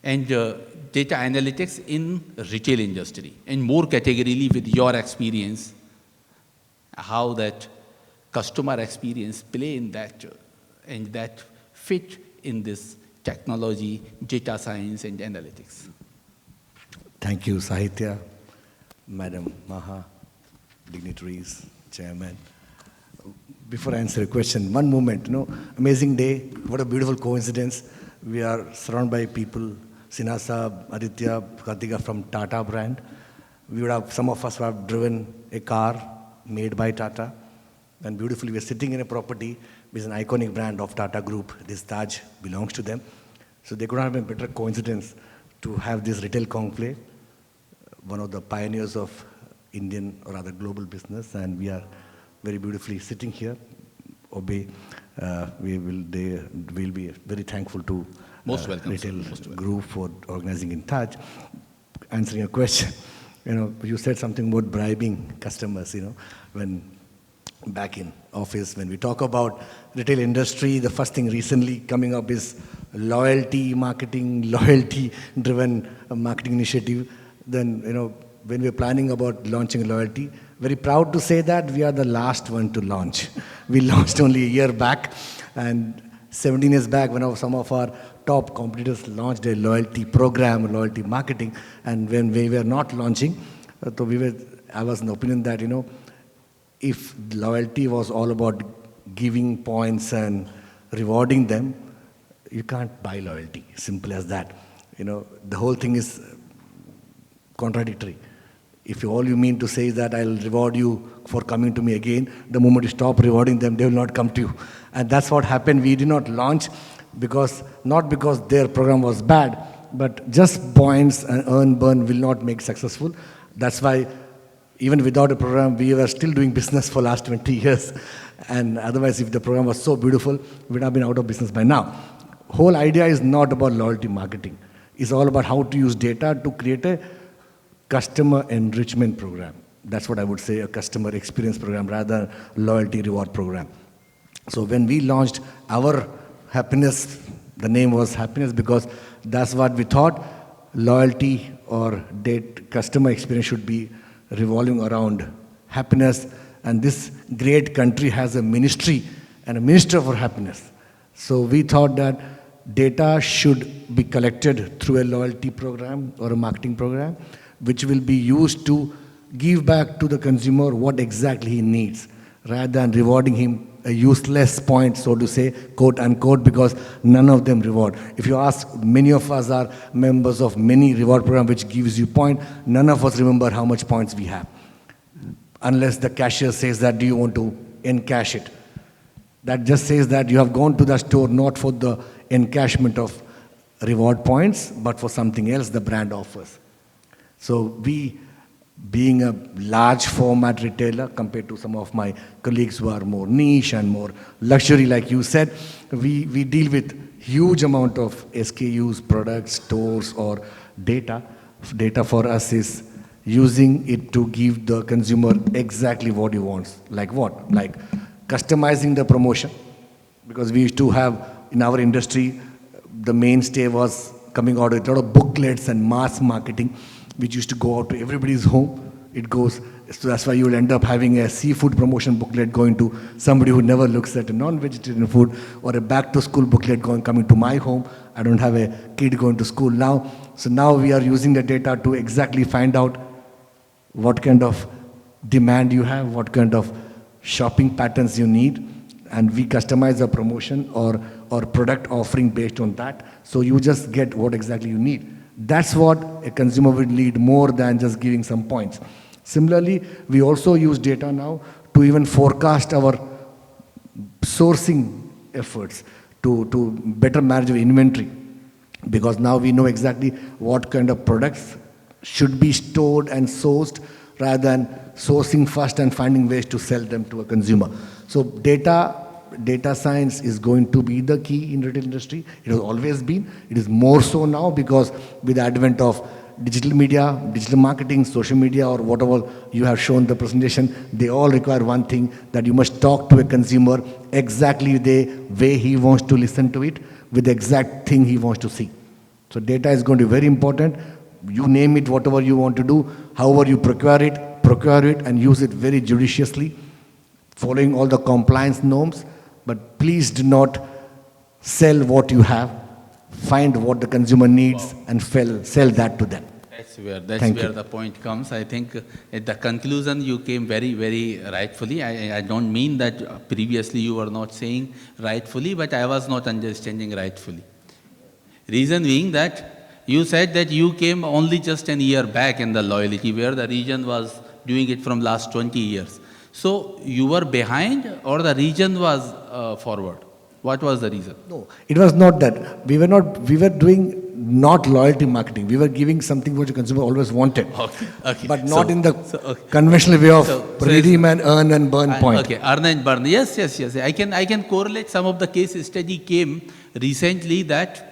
and data analytics in retail industry? And more categorically with your experience, how that customer experience play in that and that fit in this technology, data science, and analytics. Thank you, Sahitya, Madam Maha, dignitaries, Chairman. Before I answer a question, one moment, amazing day, what a beautiful coincidence. We are surrounded by people, Sinha Saab, Aditya, Kartika from Tata brand. Some of us have driven a car made by Tata, and beautifully we are sitting in a property which is an iconic brand of Tata Group. This Taj belongs to them. So they could not have a better coincidence to have this retail conclave, one of the pioneers of Indian or rather global business, and we are very beautifully sitting here. Obey, we'll be very thankful to Most welcome, retail Most welcome. group for organizing in Taj. Answering your question, you said something about bribing customers, when back in office, when we talk about retail industry, the first thing recently coming up is loyalty marketing, loyalty-driven marketing initiative. Then, when we're planning about launching loyalty, very proud to say that we are the last one to launch. We launched only a year back, and 17 years back, when some of our top competitors launched a loyalty program, loyalty marketing, and when we were not launching, I was in the opinion that, if loyalty was all about giving points and rewarding them, you can't buy loyalty, simple as that. The whole thing is contradictory. If all you mean to say is that I'll reward you for coming to me again, the moment you stop rewarding them, they will not come to you. And that's what happened. We did not launch not because their program was bad, but just points and earn burn will not make successful. That's why even without a program, we were still doing business for last 20 years. And otherwise, if the program was so beautiful, we would have been out of business by now. Whole idea is not about loyalty marketing. It's all about how to use data to create a customer enrichment program. That's what I would say, a customer experience program rather than loyalty reward program. So when we launched our happiness, the name was happiness because that's what we thought. Loyalty or customer experience should be revolving around happiness. And this great country has a ministry and a minister for happiness. So we thought that data should be collected through a loyalty program or a marketing program, which will be used to give back to the consumer what exactly he needs, rather than rewarding him a useless point, so to say, quote unquote, because none of them reward. If you ask, many of us are members of many reward programs which gives you point, none of us remember how much points we have. Unless the cashier says that, do you want to encash it? That just says that you have gone to the store not for the encashment of reward points, but for something else the brand offers. So we, being a large format retailer compared to some of my colleagues who are more niche and more luxury, like you said, we deal with huge amount of SKUs, products, stores, or data. Data for us is using it to give the consumer exactly what he wants. Like what? Like customizing the promotion, because we used to have, in our industry, the mainstay was coming out with a lot of booklets and mass marketing, which used to go out to everybody's home. It goes, so that's why you will end up having a seafood promotion booklet going to somebody who never looks at a non-vegetarian food, or a back-to-school booklet coming to my home. I don't have a kid going to school now. So now we are using the data to exactly find out what kind of demand you have, what kind of shopping patterns you need, and we customize a promotion or product offering based on that. So you just get what exactly you need. That's what a consumer would need more than just giving some points. Similarly, we also use data now to even forecast our sourcing efforts to better manage our inventory. Because now we know exactly what kind of products should be stored and sourced, rather than sourcing first and finding ways to sell them to a consumer. So data science is going to be the key in retail industry. It has always been. It is more so now because with the advent of digital media, digital marketing, social media, or whatever you have shown the presentation, they all require one thing, that you must talk to a consumer exactly the way he wants to listen to it, with the exact thing he wants to see. So data is going to be very important. You name it, whatever you want to do, however you procure it and use it very judiciously, following all the compliance norms. But please do not sell what you have. Find what the consumer needs and sell that to them. That's where the point comes. I think at the conclusion you came very, very rightfully. I don't mean that previously you were not saying rightfully, but I was not understanding rightfully. Reason being that you said that you came only just a year back in the loyalty, where the region was doing it from last 20 years. So you were behind, or the region was forward? What was the reason? No, it was not that. We were doing not loyalty marketing. We were giving something which the consumer always wanted. Okay. But not in the conventional way of redeem and earn and burn point. Okay, earn and burn. Yes. I can correlate. Some of the case study came recently that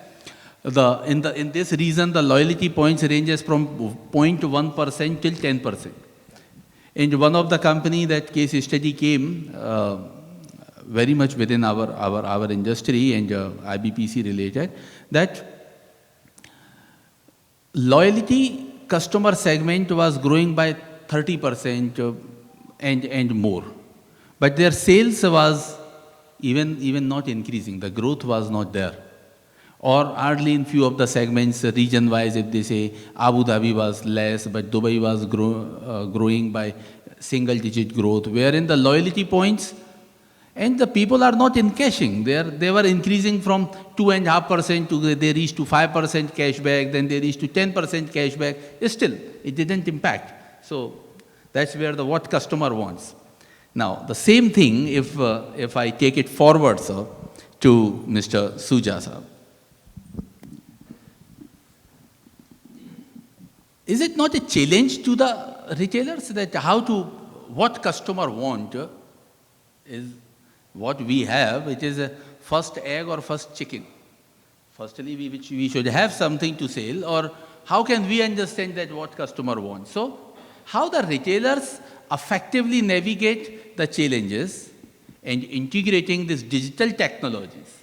in this region the loyalty points ranges from 0.1% till 10%. And one of the company, that case study came very much within our industry and IBPC related, that loyalty customer segment was growing by 30% and more, but their sales was even not increasing. The growth was not there, or hardly in few of the segments region wise. If they say Abu Dhabi was less, but Dubai was growing by single digit growth, wherein the loyalty points and the people are not encashing. They were increasing from 2.5% to they reached to 5% cashback, then they reached to 10% cashback. Still, it didn't impact. So that's where what customer wants. Now, the same thing, if I take it forward, sir, to Mr. Suja, sir. Is it not a challenge to the retailers that what customer want is what we have, which is a first egg or first chicken? Firstly, we should have something to sell, or how can we understand that what customer wants? So how the retailers effectively navigate the challenges and integrating these digital technologies.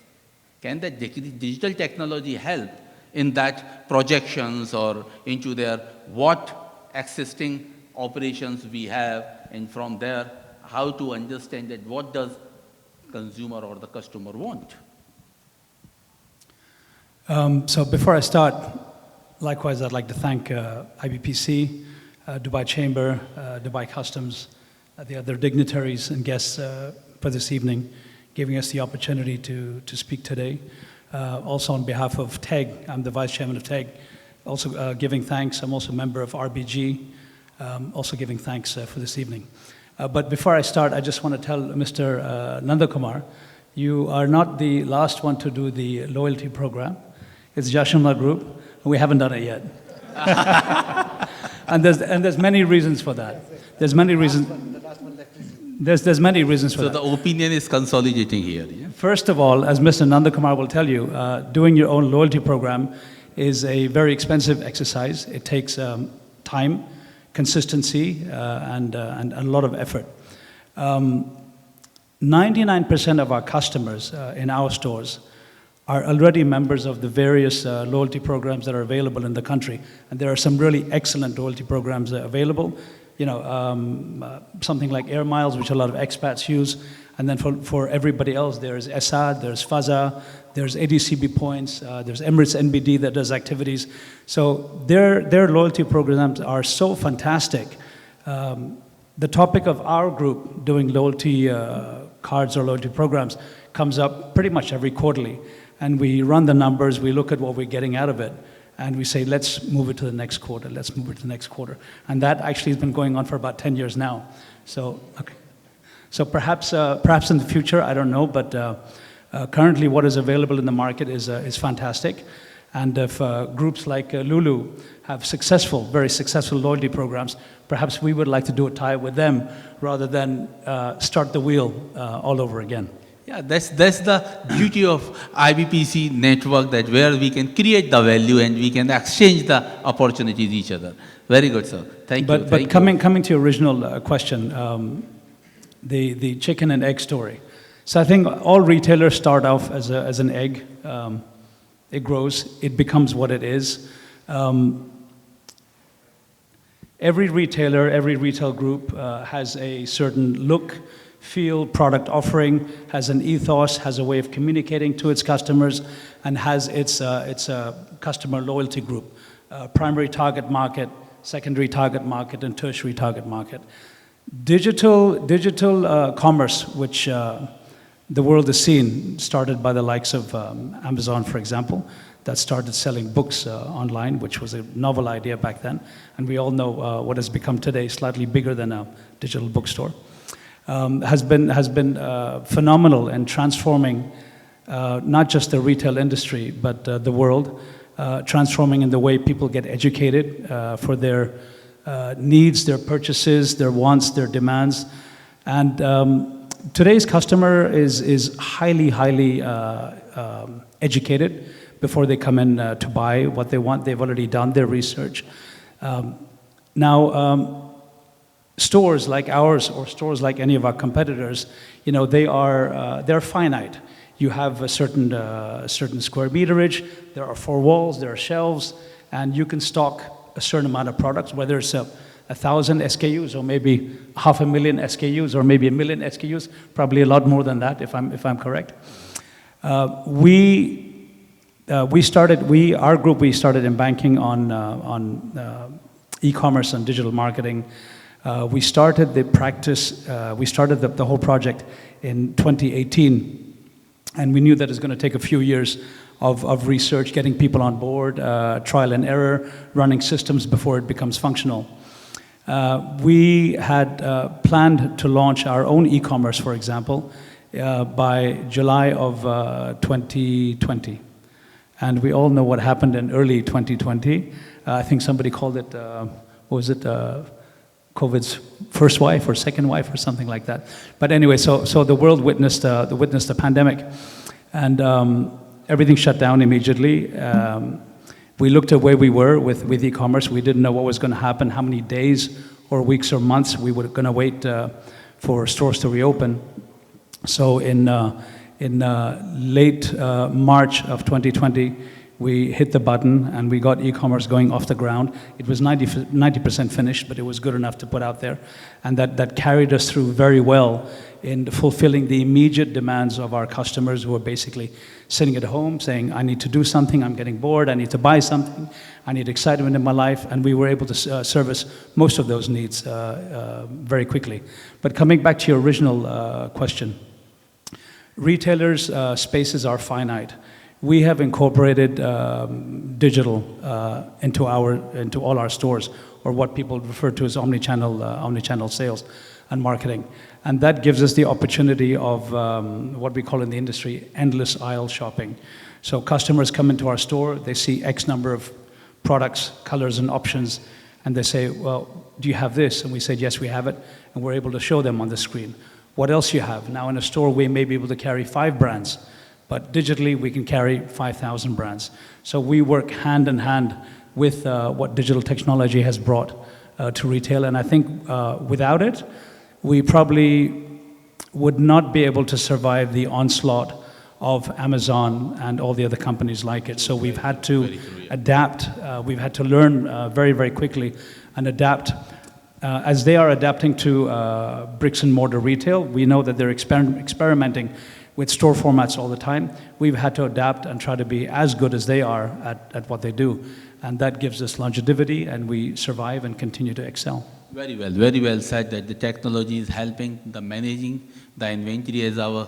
Can the digital technology help in that projections or into their what existing operations we have, and from there, how to understand that what does consumer or the customer want? So before I start, likewise, I'd like to thank IBPC, Dubai Chamber, Dubai Customs, the other dignitaries and guests for this evening, giving us the opportunity to speak today. Also on behalf of TEG, I'm the Vice Chairman of TEG, also giving thanks. I'm also a member of RBG, also giving thanks for this evening. But before I start, I just want to tell Mr. Nandakumar, you are not the last one to do the loyalty program. It's Yashimla Group, and we haven't done it yet. and there's many reasons for that. There's many reasons. There's many reasons for that. So the opinion is consolidating here. Yeah? First of all, as Mr. Nandakumar will tell you, doing your own loyalty program is a very expensive exercise. It takes time, consistency, and a lot of effort. 99% of our customers in our stores are already members of the various loyalty programs that are available in the country. And there are some really excellent loyalty programs available. You know, something like Air Miles, which a lot of expats use. And then for everybody else, there's Esad, there's Faza, there's ADCB points, there's Emirates NBD that does activities. So their loyalty programs are so fantastic. The topic of our group doing loyalty cards or loyalty programs comes up pretty much every quarterly. And we run the numbers, we look at what we're getting out of it, and we say, let's move it to the next quarter, let's move it to the next quarter. And that actually has been going on for about 10 years now. So, okay. So perhaps in the future, I don't know, but currently what is available in the market is fantastic. And if groups like Lulu have very successful loyalty programs, perhaps we would like to do a tie with them rather than start the wheel all over again. Yeah, that's the beauty of IBPC network, that where we can create the value and we can exchange the opportunities each other. Very good, sir. Thank you. But coming to your original question, the chicken and egg story. So I think all retailers start off as an egg. It grows, it becomes what it is. Every retailer, every retail group has a certain look, feel, product offering, has an ethos, has a way of communicating to its customers, and has its customer loyalty group, primary target market, secondary target market, and tertiary target market. Digital commerce, which the world has seen, started by the likes of Amazon, for example, that started selling books online, which was a novel idea back then. And we all know what has become today, slightly bigger than a digital bookstore. Has been phenomenal in transforming not just the retail industry, but the world, transforming in the way people get educated for their needs, their purchases, their wants, their demands. And today's customer is highly educated before they come in to buy what they want. They've already done their research. Stores like ours or stores like any of our competitors, you know, they're finite. You have a certain square meterage, there are 4 walls, there are shelves, and you can stock a certain amount of products, whether it's 1,000 SKUs or maybe 500,000 SKUs or maybe 1 million SKUs, probably a lot more than that if I'm correct. Our group started in banking on e-commerce and digital marketing. We started the whole project in 2018, and we knew that it was going to take a few years of research, getting people on board, trial and error, running systems before it becomes functional. We had planned to launch our own e-commerce, for example, by July of 2020. And we all know what happened in early 2020. I think somebody called it, COVID's first wife or second wife or something like that. But anyway, so the world witnessed the pandemic, and everything shut down immediately. We looked at where we were with e-commerce. We didn't know what was going to happen, how many days or weeks or months. We were going to wait for stores to reopen. So in late March of 2020, we hit the button and we got e-commerce going off the ground. It was 90% finished, but it was good enough to put out there. And that carried us through very well in fulfilling the immediate demands of our customers who were basically sitting at home saying, I need to do something, I'm getting bored, I need to buy something, I need excitement in my life, and we were able to service most of those needs very quickly. But coming back to your original question, retailers' spaces are finite. We have incorporated digital into all our stores, or what people refer to as omnichannel sales and marketing. And that gives us the opportunity of what we call in the industry endless aisle shopping. So customers come into our store, they see X number of products, colors, and options, and they say, well, do you have this? And we say, yes, we have it, and we're able to show them on the screen. What else you have? Now in a store, we may be able to carry 5 brands, but digitally, we can carry 5,000 brands. So we work hand in hand with what digital technology has brought to retail. And I think without it, we probably would not be able to survive the onslaught of Amazon and all the other companies like it. So we've had to adapt. We've had to learn very, very quickly and adapt. As they are adapting to bricks and mortar retail, we know that they're experimenting with store formats all the time. We've had to adapt and try to be as good as they are at what they do. And that gives us longevity, and we survive and continue to excel. Very well said that the technology is helping the managing the inventory, as our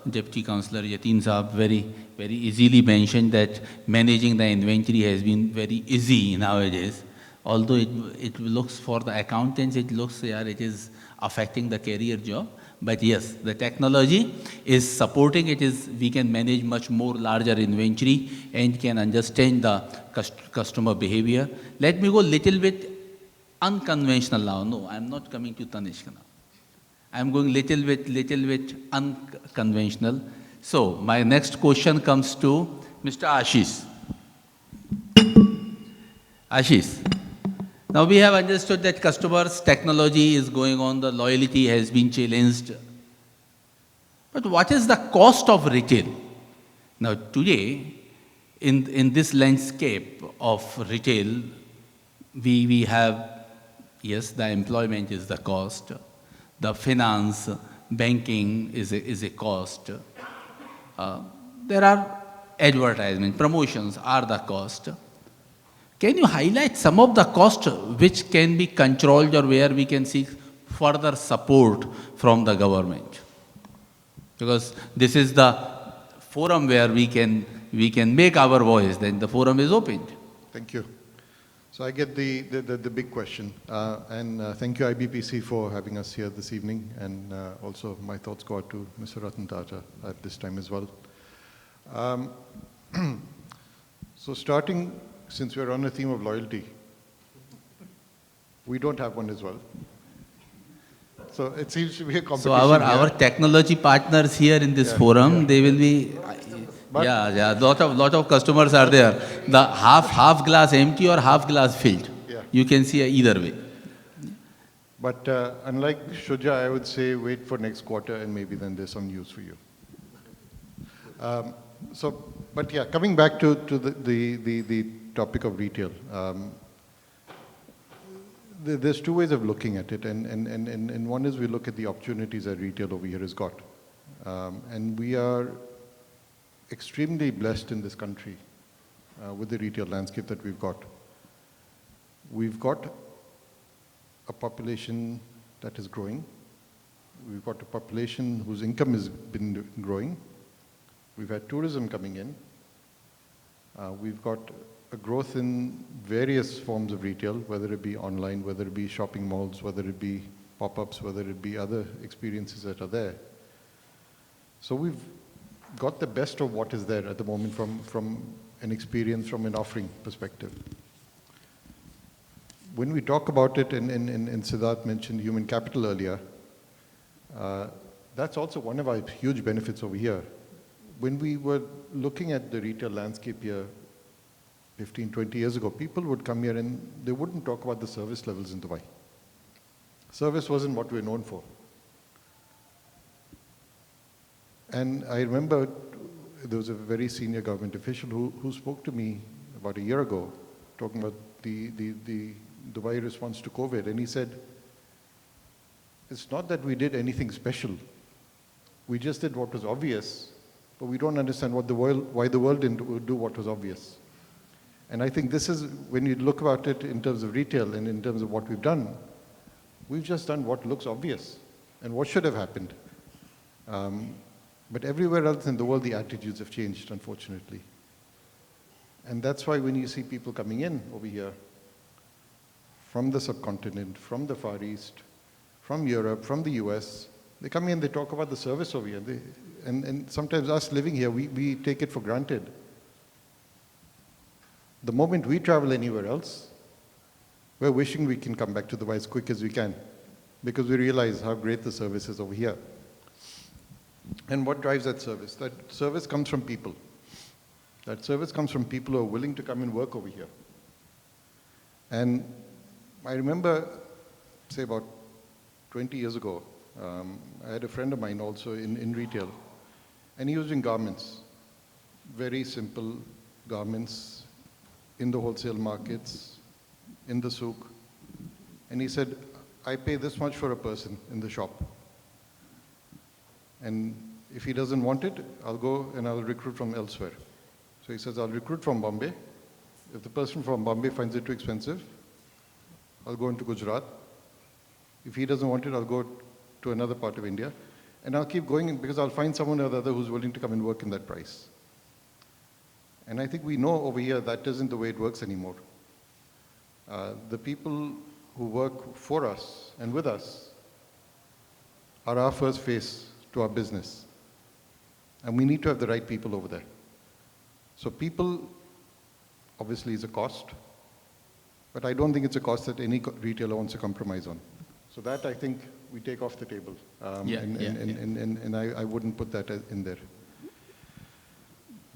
Deputy Councillor Yateen Saab very easily mentioned that managing the inventory has been very easy nowadays. Although it looks for the accountants, it looks, it is affecting the career job. But yes, the technology is supporting it. We can manage much more larger inventory and can understand the customer behavior. Let me go a little bit unconventional now. No, I'm not coming to Tanishq now. I'm going little bit unconventional. So my next question comes to Mr. Ashish. Ashish. Now we have understood that customers' technology is going on, the loyalty has been challenged. But what is the cost of retail? Now today, in this landscape of retail, we have, yes, the employment is the cost, the finance, banking is a cost. There are advertisement, promotions are the cost. Can you highlight some of the costs which can be controlled or where we can seek further support from the government? Because this is the forum where we can make our voice, then the forum is opened. Thank you. So I get the big question. And thank you IBPC for having us here this evening. And also my thoughts go out to Mr. Ratan Tata at this time as well. So starting, since we're on a theme of loyalty, we don't have one as well. So it seems to be a competition. So our technology partners here in this forum, they will be, lot of customers are there. The half glass empty or half glass filled. Yeah. You can see either way. But unlike Shuja, I would say wait for next quarter and maybe then there's some news for you. But yeah, coming back to the topic of retail, there's two ways of looking at it, and one is we look at the opportunities that retail over here has got, and we are extremely blessed in this country with the retail landscape that we've got. We've got a population that is growing. We've got a population whose income has been growing. We've had tourism coming in. We've got a growth in various forms of retail, whether it be online, whether it be shopping malls, whether it be pop-ups, whether it be other experiences that are there. So we've got the best of what is there at the moment from an experience, from an offering perspective. When we talk about it, and Siddharth mentioned human capital earlier, that's also one of our huge benefits over here. When we were looking at the retail landscape here, 15, 20 years ago, people would come here and they wouldn't talk about the service levels in Dubai. Service wasn't what we were known for. And I remember there was a very senior government official who spoke to me about a year ago, talking about the Dubai response to COVID, and he said, it's not that we did anything special. We just did what was obvious, but we don't understand why the world didn't do what was obvious. And I think this is, when you look about it in terms of retail and in terms of what we've done, we've just done what looks obvious and what should have happened. But everywhere else in the world, the attitudes have changed, unfortunately. And that's why when you see people coming in over here, from the subcontinent, from the Far East, from Europe, from the US, they come in, they talk about the service over here. And sometimes us living here, we take it for granted. The moment we travel anywhere else, we're wishing we can come back to Dubai as quick as we can, because we realize how great the service is over here. And what drives that service? That service comes from people. That service comes from people who are willing to come and work over here. And I remember, say about 20 years ago, I had a friend of mine also in retail, and he was doing garments, very simple garments in the wholesale markets, in the souk. And he said, I pay this much for a person in the shop. And if he doesn't want it, I'll go and I'll recruit from elsewhere. So he says, I'll recruit from Bombay. If the person from Bombay finds it too expensive, I'll go into Gujarat. If he doesn't want it, I'll go to another part of India. And I'll keep going because I'll find someone or the other who's willing to come and work in that price. And I think we know over here that isn't the way it works anymore. The people who work for us and with us are our first face to our business. And we need to have the right people over there. So people, obviously, is a cost, but I don't think it's a cost that any retailer wants to compromise on. So that, I think, we take off the table. And I wouldn't put that in there.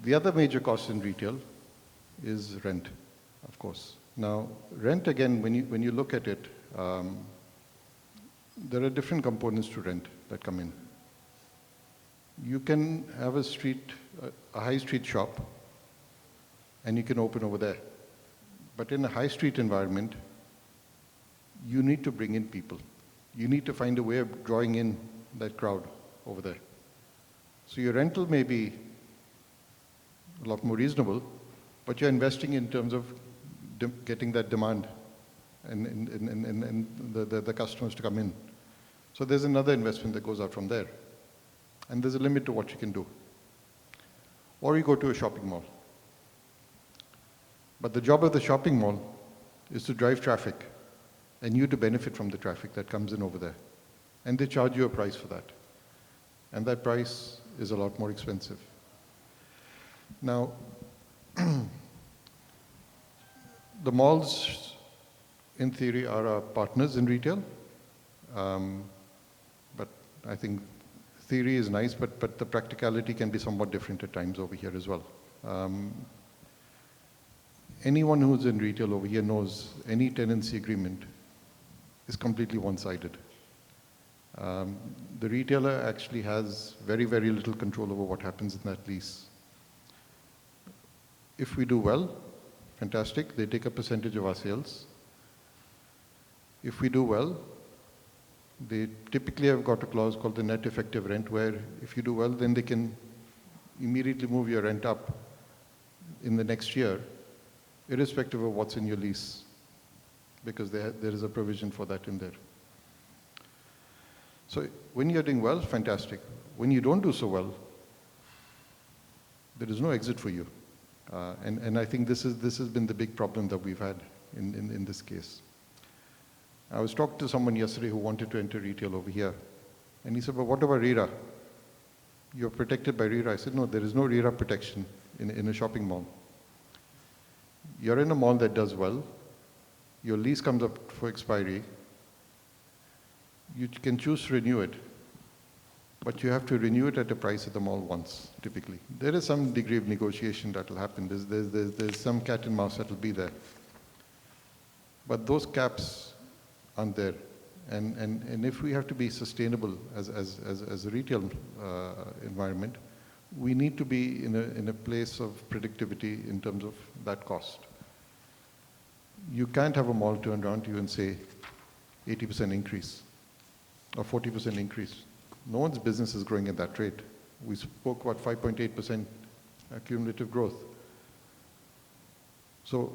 The other major cost in retail is rent, of course. Now, rent, again, when you look at it, there are different components to rent that come in. You can have a high street shop, and you can open over there. But in a high street environment, you need to bring in people. You need to find a way of drawing in that crowd over there. So your rental may be a lot more reasonable, but you're investing in terms of getting that demand and the customers to come in. So there's another investment that goes out from there. And there's a limit to what you can do. Or you go to a shopping mall. But the job of the shopping mall is to drive traffic and you to benefit from the traffic that comes in over there. And they charge you a price for that. And that price is a lot more expensive. Now, the malls, in theory, are our partners in retail. But I think theory is nice, but the practicality can be somewhat different at times over here as well. Anyone who's in retail over here knows any tenancy agreement is completely one-sided. The retailer actually has very, very little control over what happens in that lease. If we do well, fantastic, they take a percentage of our sales. If we do well, they typically have got a clause called the net effective rent, where if you do well, then they can immediately move your rent up in the next year, irrespective of what's in your lease, because there is a provision for that in there. So when you're doing well, fantastic. When you don't do so well, there is no exit for you. And I think this has been the big problem that we've had in this case. I was talking to someone yesterday who wanted to enter retail over here. And he said, but what about RERA? You're protected by RERA. I said, no, there is no RERA protection in a shopping mall. You're in a mall that does well. Your lease comes up for expiry. You can choose to renew it. but you have to renew it at a price at the mall once, typically. There is some degree of negotiation that will happen. There's some cat and mouse that will be there. But those caps aren't there. And if we have to be sustainable as a retail environment, we need to be in a place of predictability in terms of that cost. You can't have a mall turn around to you and say 80% increase or 40% increase. No one's business is growing at that rate. We spoke about 5.8% cumulative growth. So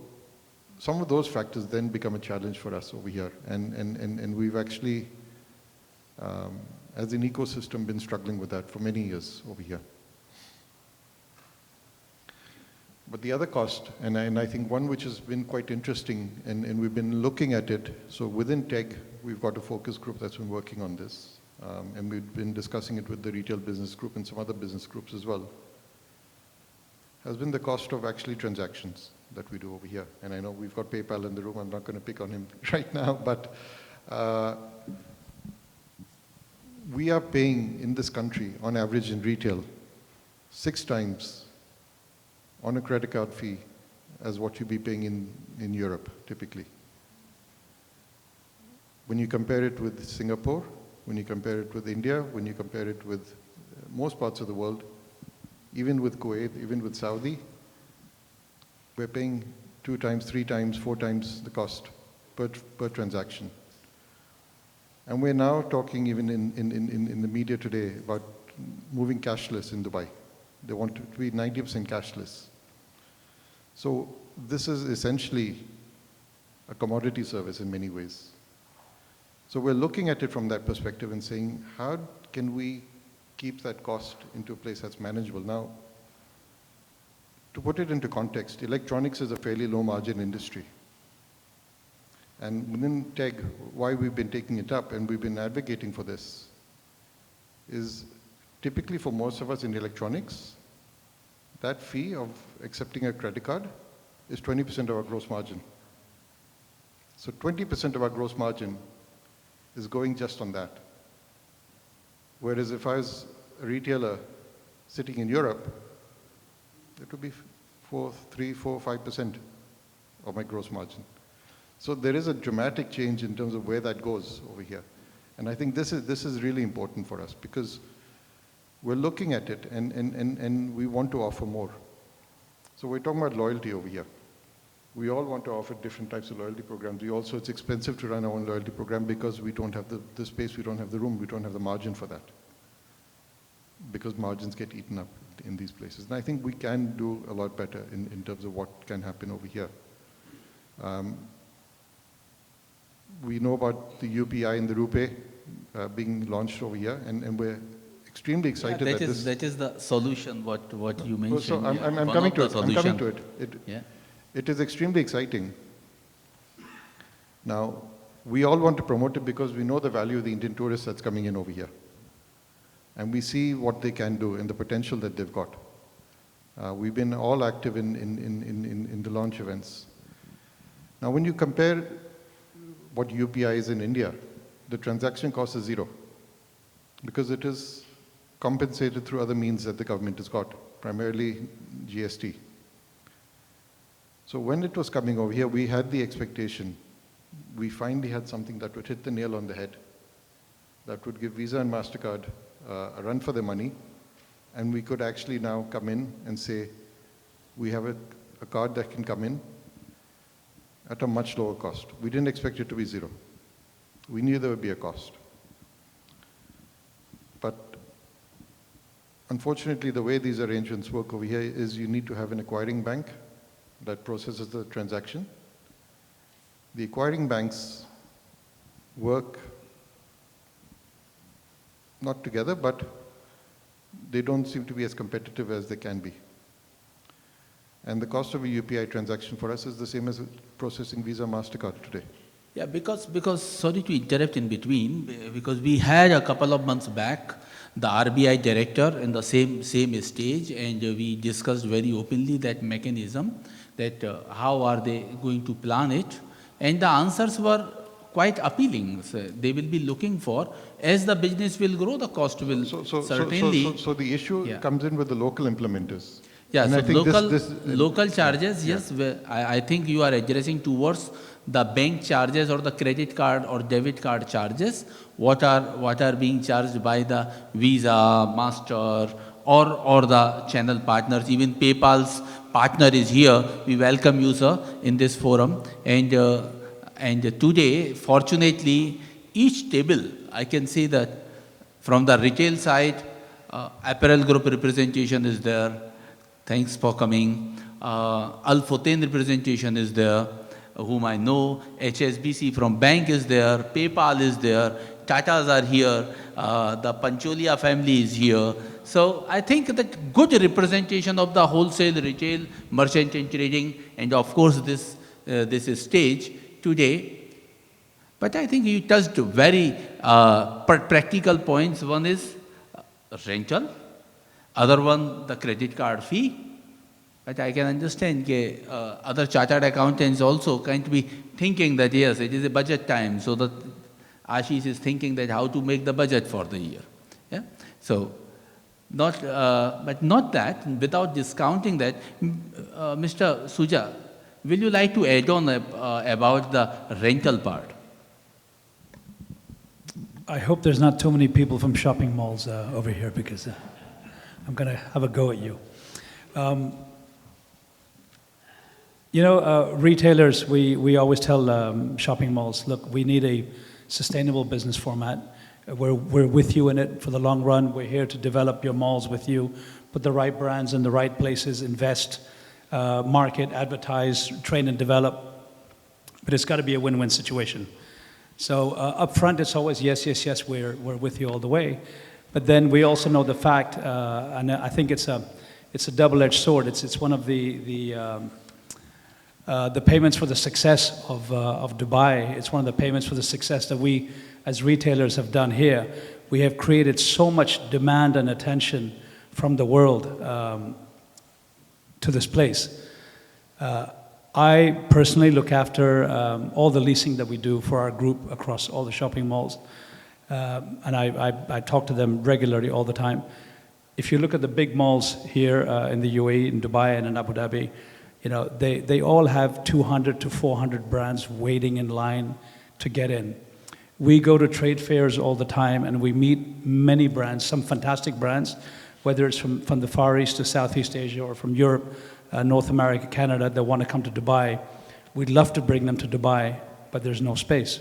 some of those factors then become a challenge for us over here. And we've actually, as an ecosystem, been struggling with that for many years over here. But the other cost, and I think one which has been quite interesting, and we've been looking at it, so within TEG, we've got a focus group that's been working on this, and we've been discussing it with the retail business group and some other business groups as well, has been the cost of actually transactions that we do over here. And I know we've got PayPal in the room, I'm not going to pick on him right now, but we are paying in this country, on average in retail, 6 times on a credit card fee as what you'd be paying in Europe, typically. When you compare it with Singapore, when you compare it with India, when you compare it with most parts of the world, even with Kuwait, even with Saudi, we're paying 2 times, 3 times, 4 times the cost per transaction. And we're now talking even in the media today about moving cashless in Dubai. They want it to be 90% cashless. So this is essentially a commodity service in many ways. So we're looking at it from that perspective and saying, how can we keep that cost into a place that's manageable? Now, to put it into context, electronics is a fairly low margin industry. And within TEG, why we've been taking it up and we've been advocating for this is typically for most of us in electronics, that fee of accepting a credit card is 20% of our gross margin. So 20% of our gross margin is going just on that. Whereas if I was a retailer sitting in Europe, it would be 3, 4, 5% of my gross margin. So there is a dramatic change in terms of where that goes over here. And I think this is really important for us because we're looking at it and we want to offer more. So we're talking about loyalty over here. We all want to offer different types of loyalty programs. It's expensive to run our own loyalty program because we don't have the space, we don't have the room, we don't have the margin for that. Because margins get eaten up in these places. And I think we can do a lot better in terms of what can happen over here. We know about the UPI and the RuPay being launched over here, and we're extremely excited that is the solution, what you mentioned. So I'm coming to it. It is extremely exciting. Now, we all want to promote it because we know the value of the Indian tourists that's coming in over here. And we see what they can do and the potential that they've got. We've been all active in the launch events. Now, when you compare what UPI is in India, the transaction cost is 0 because it is compensated through other means that the government has got, primarily GST. So when it was coming over here, we had the expectation, we finally had something that would hit the nail on the head, that would give Visa and MasterCard a run for their money, and we could actually now come in and say, we have a card that can come in at a much lower cost. We didn't expect it to be 0. We knew there would be a cost. But unfortunately, the way these arrangements work over here is you need to have an acquiring bank that processes the transaction. The acquiring banks work not together, but they don't seem to be as competitive as they can be. And the cost of a UPI transaction for us is the same as processing Visa, MasterCard today. Yeah, because sorry to interrupt in between, because we had a couple of months back the RBI director in the same stage, and we discussed very openly that mechanism, that how are they going to plan it, and the answers were quite appealing. So they will be looking for, as the business will grow, the cost will certainly. So the issue comes in with the local implementers. Yeah, And so I think local charges, yes, I think you are addressing towards the bank charges or the credit card or debit card charges, what are being charged by the Visa, Master, or the channel partners. Even PayPal's partner is here. We welcome you, sir, in this forum. And today, fortunately, each table, I can see that from the retail side, apparel group representation is there. Thanks for coming. Al Futain representation is there, whom I know. HSBC from bank is there. PayPal is there. Tatas are here. The Pancholia family is here. So I think that good representation of the wholesale, retail, merchant and trading, and of course this stage today. But I think you touched very practical points. One is rental. Other one, the credit card fee. But I can understand that other chartered accountants also can't be thinking that, yes, it is a budget time. So that Ashish is thinking that how to make the budget for the year. Yeah? So, but not that, without discounting that. Mr. Suja, will you like to add on about the rental part? I hope there's not too many people from shopping malls over here, because I'm going to have a go at you. Retailers, we always tell shopping malls, look, we need a sustainable business format. We're with you in it for the long run. We're here to develop your malls with you, put the right brands in the right places, invest, market, advertise, train and develop. But it's got to be a win-win situation. So up front, it's always yes, yes, yes, we're with you all the way. But then we also know the fact, and I think it's a double-edged sword. It's one of the payments for the success of Dubai. It's one of the payments for the success that we, as retailers, have done here. We have created so much demand and attention from the world to this place. I personally look after all the leasing that we do for our group across all the shopping malls. And I talk to them regularly all the time. If you look at the big malls here in the UAE, in Dubai and in Abu Dhabi, they all have 200 to 400 brands waiting in line to get in. We go to trade fairs all the time and we meet many brands, some fantastic brands, whether it's from the Far East to Southeast Asia or from Europe, North America, Canada, that want to come to Dubai. We'd love to bring them to Dubai, but there's no space.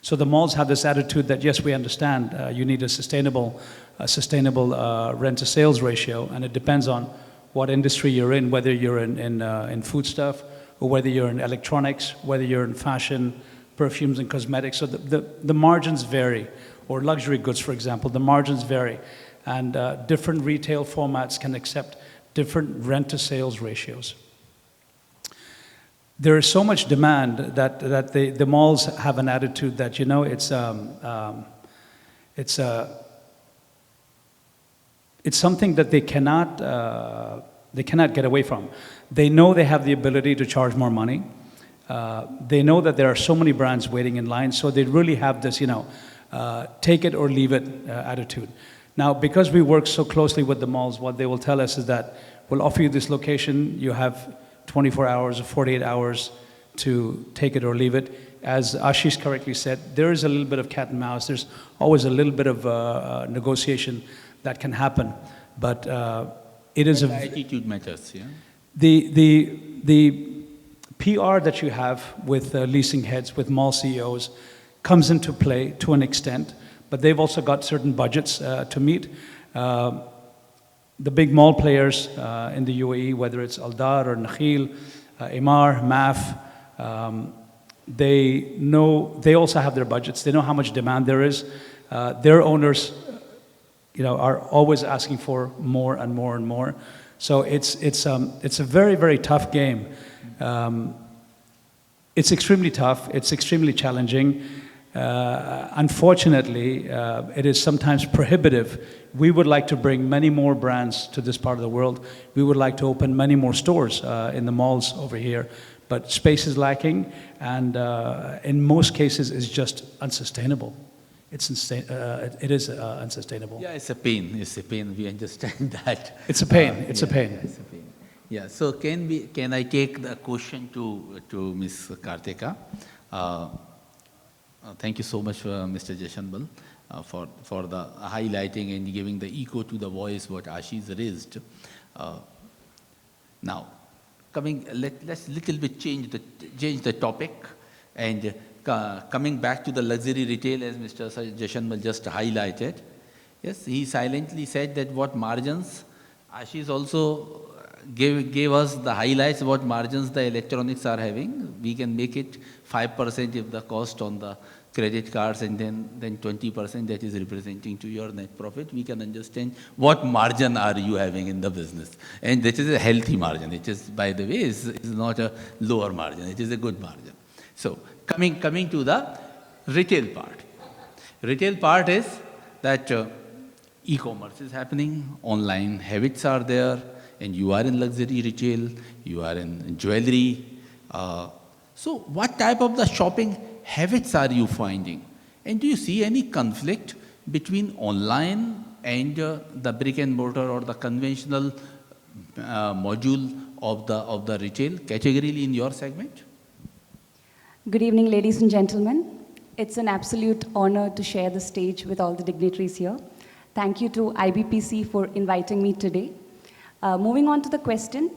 So the malls have this attitude that, yes, we understand you need a sustainable rent-to-sales ratio, and it depends on what industry you're in, whether you're in foodstuff, or whether you're in electronics, whether you're in fashion, perfumes and cosmetics. So the margins vary, or luxury goods, for example, the margins vary. And different retail formats can accept different rent-to-sales ratios. There is so much demand that the malls have an attitude that, it's something that they cannot get away from. They know they have the ability to charge more money. They know that there are so many brands waiting in line, so they really have this, take it or leave it attitude. Now, because we work so closely with the malls, what they will tell us is that we'll offer you this location, you have 24 hours or 48 hours to take it or leave it. As Ashish correctly said, there is a little bit of cat and mouse. There's always a little bit of negotiation that can happen, but it is a attitude matters. Yeah. The PR that you have with leasing heads, with mall CEOs, comes into play to an extent, but they've also got certain budgets to meet. The big mall players in the UAE, whether it's Aldar or Nakhil, Emaar, MAF, they also have their budgets. They know how much demand there is. Their owners, are always asking for more and more and more. So it's a very, very tough game. It's extremely tough. It's extremely challenging. Unfortunately, it is sometimes prohibitive. We would like to bring many more brands to this part of the world. We would like to open many more stores in the malls over here. but space is lacking, and in most cases is just unsustainable. It is unsustainable. Yeah, it's a pain. It's a pain. We understand that. It's a pain. It's a Yeah, pain. yeah, it's a pain. Yeah. So can I take the question to Ms. Kartika? Thank you so much, Mr. Jashanbal, for the highlighting and giving the echo to the voice what Ashish raised. Now, let's little bit change the topic, and coming back to the luxury retail, as Mr. Jashanbal just highlighted. Yes, he silently said that what margins. Ashish also gave us the highlights what margins the electronics are having. We can make it 5% if the cost on the credit cards, and then 20% that is representing to your net profit. We can understand what margin are you having in the business. And that is a healthy margin. It is, by the way, is not a lower margin. It is a good margin. So coming to the retail part. Retail part is that e-commerce is happening, online habits are there, and you are in luxury retail, you are in jewelry. So what type of the shopping habits are you finding? And do you see any conflict between online and the brick and mortar or the conventional module of the retail category in your segment? Good evening, ladies and gentlemen. It's an absolute honor to share the stage with all the dignitaries here. Thank you to IBPC for inviting me today. Moving on to the question,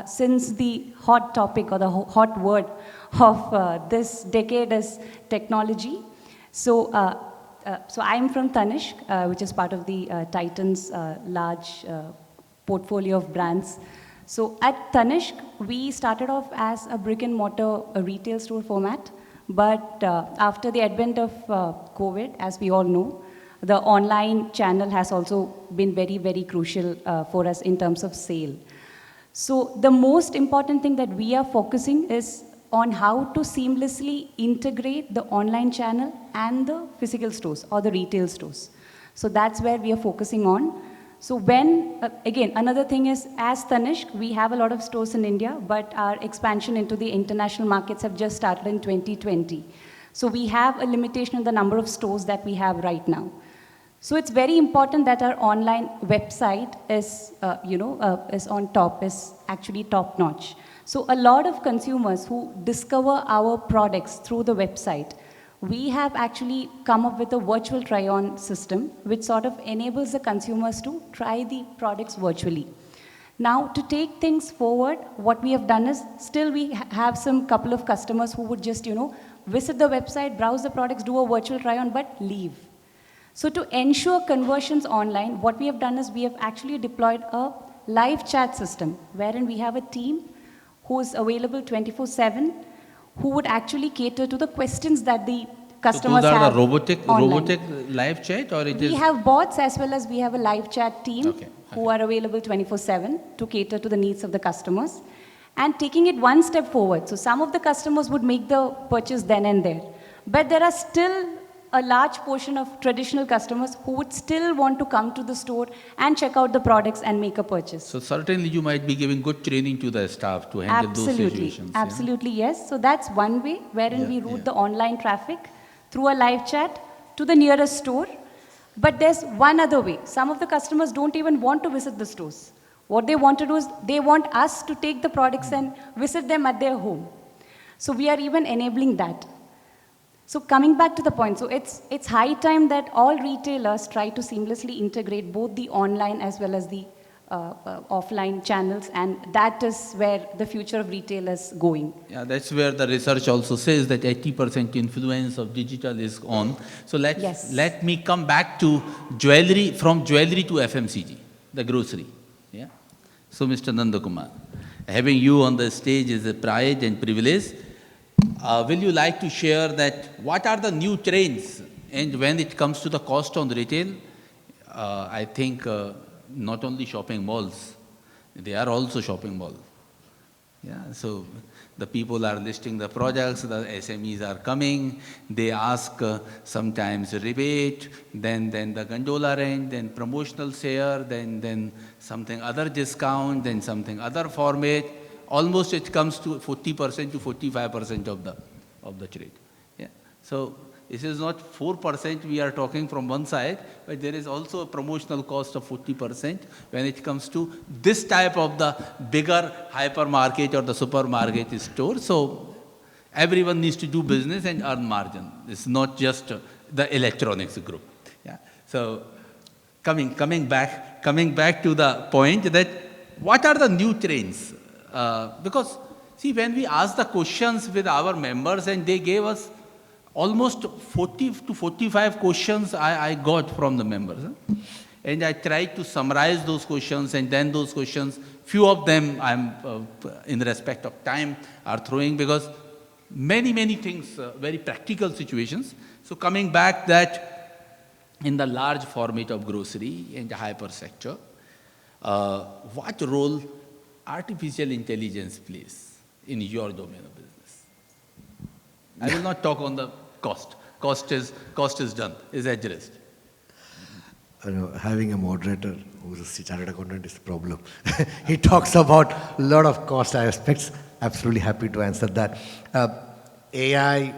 since the hot topic or the hot word of this decade is technology, so I'm from Tanishq, which is part of the Titan's large portfolio of brands. So at Tanishq, we started off as a brick and mortar retail store format, but after the advent of COVID, as we all know, the online channel has also been very, very crucial for us in terms of sale. So the most important thing that we are focusing is on how to seamlessly integrate the online channel and the physical stores or the retail stores. So that's where we are focusing on. So when, again, another thing is, as Tanishq, we have a lot of stores in India, but our expansion into the international markets have just started in 2020. So we have a limitation in the number of stores that we have right now. So it's very important that our online website is, is on top, is actually top notch. So a lot of consumers who discover our products through the website, we have actually come up with a virtual try-on system, which sort of enables the consumers to try the products virtually. Now, to take things forward, what we have done is, still we have some couple of customers who would just, visit the website, browse the products, do a virtual try-on, but leave. So to ensure conversions online, what we have done is we have actually deployed a live chat system, wherein we have a team who is available 24/7, who would actually cater to the questions that the customers have. So those are the robotic live chat, or we have bots as well as we have a live chat team who are available 24/7 to cater to the needs of the customers. And taking it one step forward, so some of the customers would make the purchase then and there, but there are still a large portion of traditional customers who would still want to come to the store and check out the products and make a purchase. So certainly you might be giving good training to the staff to handle those situations. Absolutely, yes. So that's one way wherein we route the online traffic through a live chat to the nearest store. But there's one other way. Some of the customers don't even want to visit the stores. What they want to do is they want us to take the products and visit them at their home. So we are even enabling that. So coming back to the point, so it's high time that all retailers try to seamlessly integrate both the online as well as the offline channels, and that is where the future of retail is going. Yeah, that's where the research also says that 80% influence of digital is on. So let me come back to jewelry, from jewelry to FMCG, the grocery. Yeah. So Mr. Nandakumar, having you on the stage is a pride and privilege. Will you like to share that what are the new trends, and when it comes to the cost on retail, I think not only shopping malls, they are also shopping mall. Yeah, so the people are listing the products, the SMEs are coming, they ask sometimes rebate, then the gondola rent, then promotional share, then something other discount, then something other format. almost it comes to 40% to 45% of the trade. Yeah. So this is not 4% we are talking from one side, but there is also a promotional cost of 40% when it comes to this type of the bigger hypermarket or the supermarket store. So everyone needs to do business and earn margin. It's not just the electronics group. Yeah. So coming back to the point that what are the new trends? Because see, when we asked the questions with our members and they gave us almost 40 to 45 questions I got from the members. And I tried to summarize those questions, and then those questions, few of them I'm, in respect of time, are throwing because many things, very practical situations. So coming back that in the large format of grocery and the hyper sector, what role artificial intelligence plays in your domain of business? I will not talk on the cost. Cost is done, is addressed. Having a moderator who's a chartered accountant is a problem. He talks about a lot of cost aspects. Absolutely happy to answer that. AI,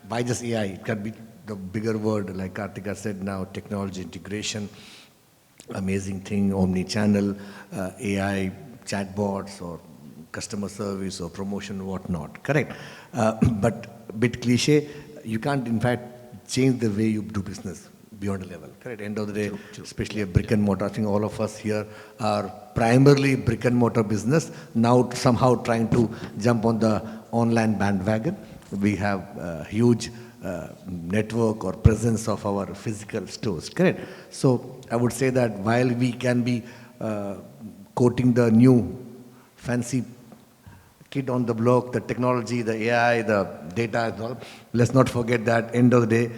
why just AI? It can be the bigger word, like Kartika said now, technology integration, amazing thing, omni-channel, AI, chatbots, or customer service, or promotion, whatnot. Correct. But bit cliche, you can't, in fact, change the way you do business beyond a level. Correct. End of the day, true. Especially a brick and mortar. I think all of us here are primarily brick and mortar business. Now somehow trying to jump on the online bandwagon. We have a huge network or presence of our physical stores. Correct. So I would say that while we can be quoting the new fancy kid on the block, the technology, the AI, the data, and all, let's not forget that end of the day,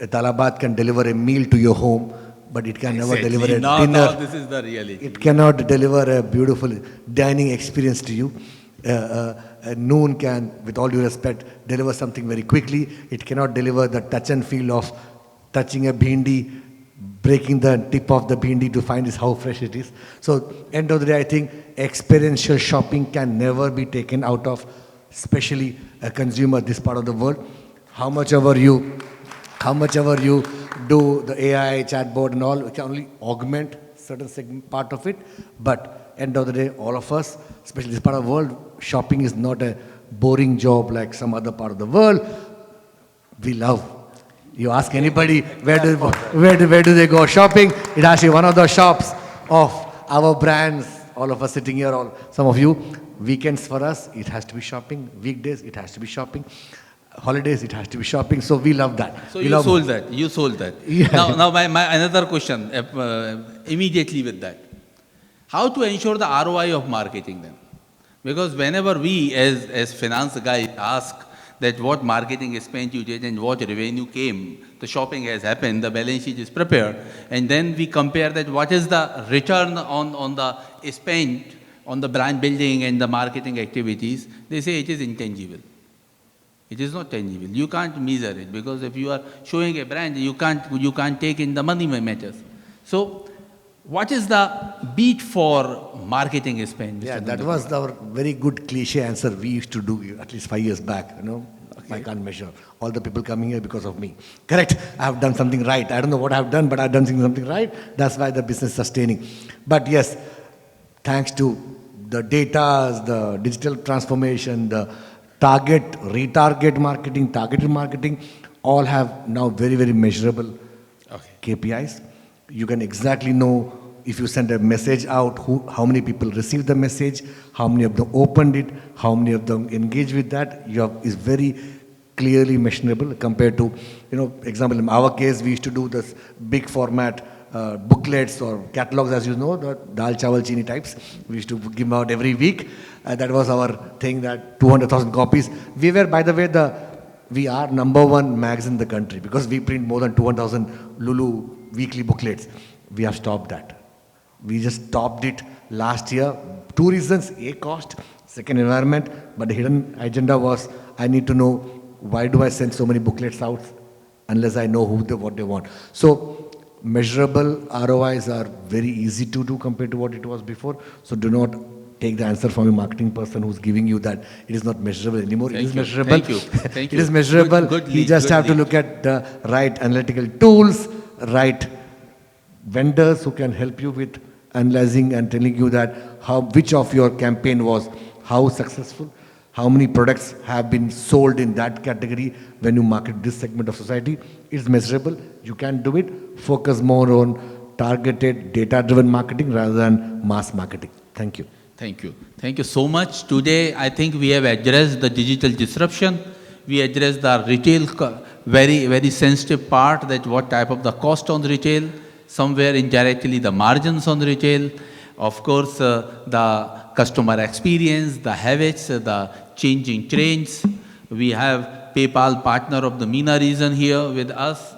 Talabat can deliver a meal to your home, but it can never deliver a dinner. Now this is the reality. It cannot deliver a beautiful dining experience to you. Noon can, with all due respect, deliver something very quickly. It cannot deliver the touch and feel of touching a bhindi, breaking the tip of the bhindi to find how fresh it is. So, end of the day, I think experiential shopping can never be taken out of, especially a consumer this part of the world. How much ever you do the AI, chatbot and all, it can only augment certain segment part of it. But end of the day, all of us, especially this part of the world, shopping is not a boring job like some other part of the world. We love. You ask anybody, where do they go shopping? It has to be one of the shops of our brands. All of us sitting here, some of you, weekends for us, it has to be shopping. Weekdays, it has to be shopping. Holidays, it has to be shopping. So we love that. So you sold that. Yeah. Now my another question, immediately with that. How to ensure the ROI of marketing then? Because whenever we as finance guys ask that what marketing spend you did and what revenue came, the shopping has happened, the balance sheet is prepared, and then we compare that what is the return on the spend on the brand building and the marketing activities, they say it is intangible. It is not tangible. You can't measure it because if you are showing a brand, you can't take in the money matters. So what is the beat for marketing spend? Yeah, that was our very good cliche answer we used to do at least 5 years back. Okay. I can't measure. All the people coming here because of me. Correct. I have done something right. I don't know what I've done, but I've done something right. That's why the business is sustaining. But yes, thanks to the data, the digital transformation, the retargeted marketing, all have now very, very measurable KPIs. You can exactly know if you send a message out, how many people received the message, how many of them opened it, how many of them engaged with that. Is very clearly measurable compared to, example, in our case, we used to do this big format booklets or catalogs, as you know, the dal, chawal, chini types. We used to give them out every week. That was our thing, that 200,000 copies. We were, by the way, we are #1 magazine in the country because we print more than 200,000 Lulu weekly booklets. We have stopped that. We just stopped it last year. 2 reasons: A, cost; second, environment. But the hidden agenda was, I need to know why do I send so many booklets out unless I know what they want. So measurable ROIs are very easy to do compared to what it was before. So do not take the answer from a marketing person who's giving you that it is not measurable anymore. It is measurable. Thank you. Thank you. It is measurable. Good You lead, just good have to lead. look at the right analytical tools, right vendors who can help you with analyzing and telling you that which of your campaign was how successful, how many products have been sold in that category when you market this segment of society. It's measurable. You can do it. Focus more on targeted, data-driven marketing rather than mass marketing. Thank you. Thank you. Thank you so much. Today, I think we have addressed the digital disruption. We addressed the retail, very, very sensitive part, that what type of the cost on retail, somewhere indirectly the margins on retail, of course, the customer experience, the habits, the changing trends. We have PayPal partner of the MENA region here with us.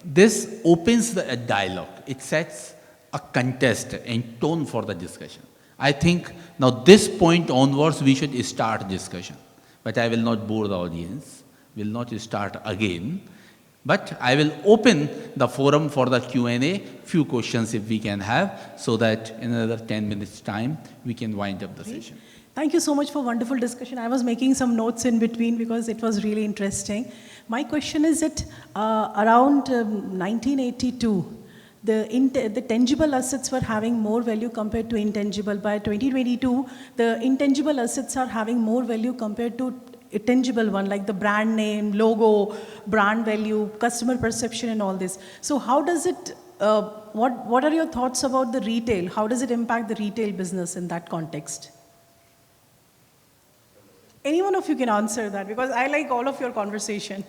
This opens a dialogue. It sets a contest and tone for the discussion. I think now this point onwards we should start discussion. But I will not bore the audience, will not start again. But I will open the forum for the Q&A, few questions if we can have, so that in another 10 minutes time we can wind up the session. Thank you so much for wonderful discussion. I was making some notes in between because it was really interesting. My question is that around 1982, the tangible assets were having more value compared to intangible. By 2022, the intangible assets are having more value compared to a tangible one, like the brand name, logo, brand value, customer perception, and all this. So how does it, what are your thoughts about the retail? How does it impact the retail business in that context? Any one of you can answer that, because I like all of your conversation.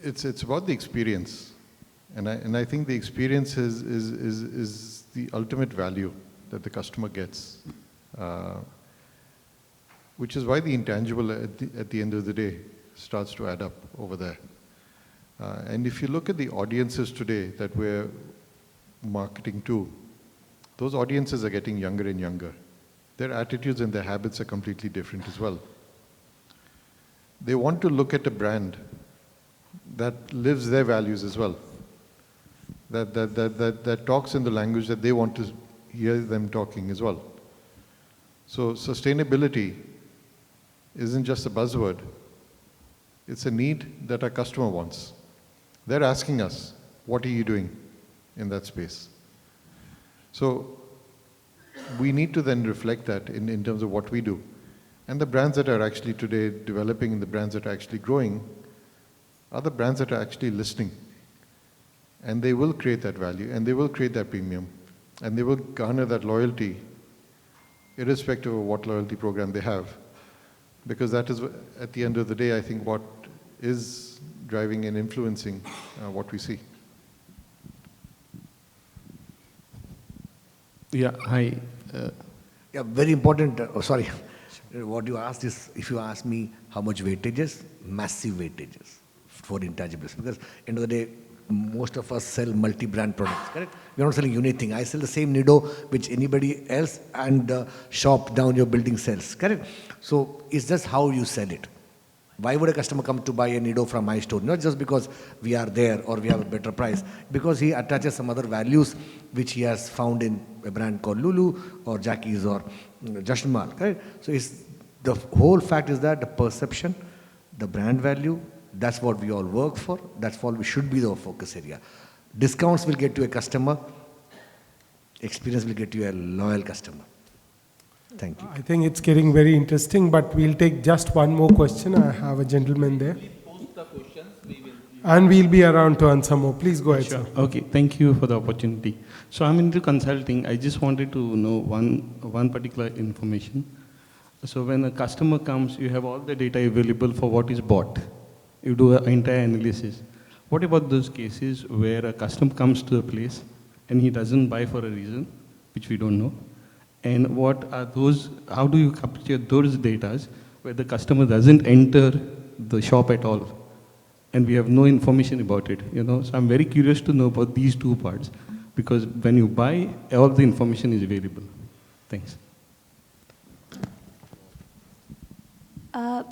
It's about the experience, and I think the experience is the ultimate value that the customer gets, which is why the intangible at the end of the day starts to add up over there. And if you look at the audiences today that we're marketing to, those audiences are getting younger and younger. Their attitudes and their habits are completely different as well. They want to look at a brand that lives their values as well, that talks in the language that they want to hear them talking as well. So sustainability isn't just a buzzword, it's a need that our customer wants. They're asking us, what are you doing in that space? So we need to then reflect that in terms of what we do. And the brands that are actually today developing and the brands that are actually growing are the brands that are actually listening. And they will create that value, and they will create that premium, and they will garner that loyalty irrespective of what loyalty program they have. Because that is, at the end of the day, I think what is driving and influencing what we see. Yeah, hi. Yeah, very important. Sorry. What you asked is, if you ask me how much weightages, massive weightages for intangibles. Because end of the day, most of us sell multi-brand products, correct? We're not selling anything. I sell the same Nido which anybody else and the shop down your building sells, correct? So it's just how you sell it. Why would a customer come to buy a Nido from my store? Not just because we are there or we have a better price, because he attaches some other values which he has found in a brand called Lulu or Jackie's or Just Mahal, correct? So it's, the whole fact is that the perception, the brand value, that's what we all work for. That's what we should be the focus area. Discounts will get to a customer. Experience will get to a loyal customer. Thank you. I think it's getting very interesting, but we'll take just one more question. I have a gentleman there. Post the questions, and we'll be around to answer more. Please go ahead, Sure. sir. Okay, thank you for the opportunity. So I'm into consulting. I just wanted to know one particular information. So when a customer comes, you have all the data available for what is bought. You do an entire analysis. What about those cases where a customer comes to a place and he doesn't buy for a reason, which we don't know? And what are those, how do you capture those data where the customer doesn't enter the shop at all? And we have no information about it, you know? So I'm very curious to know about these two parts, because when you buy, all the information is available. Thanks.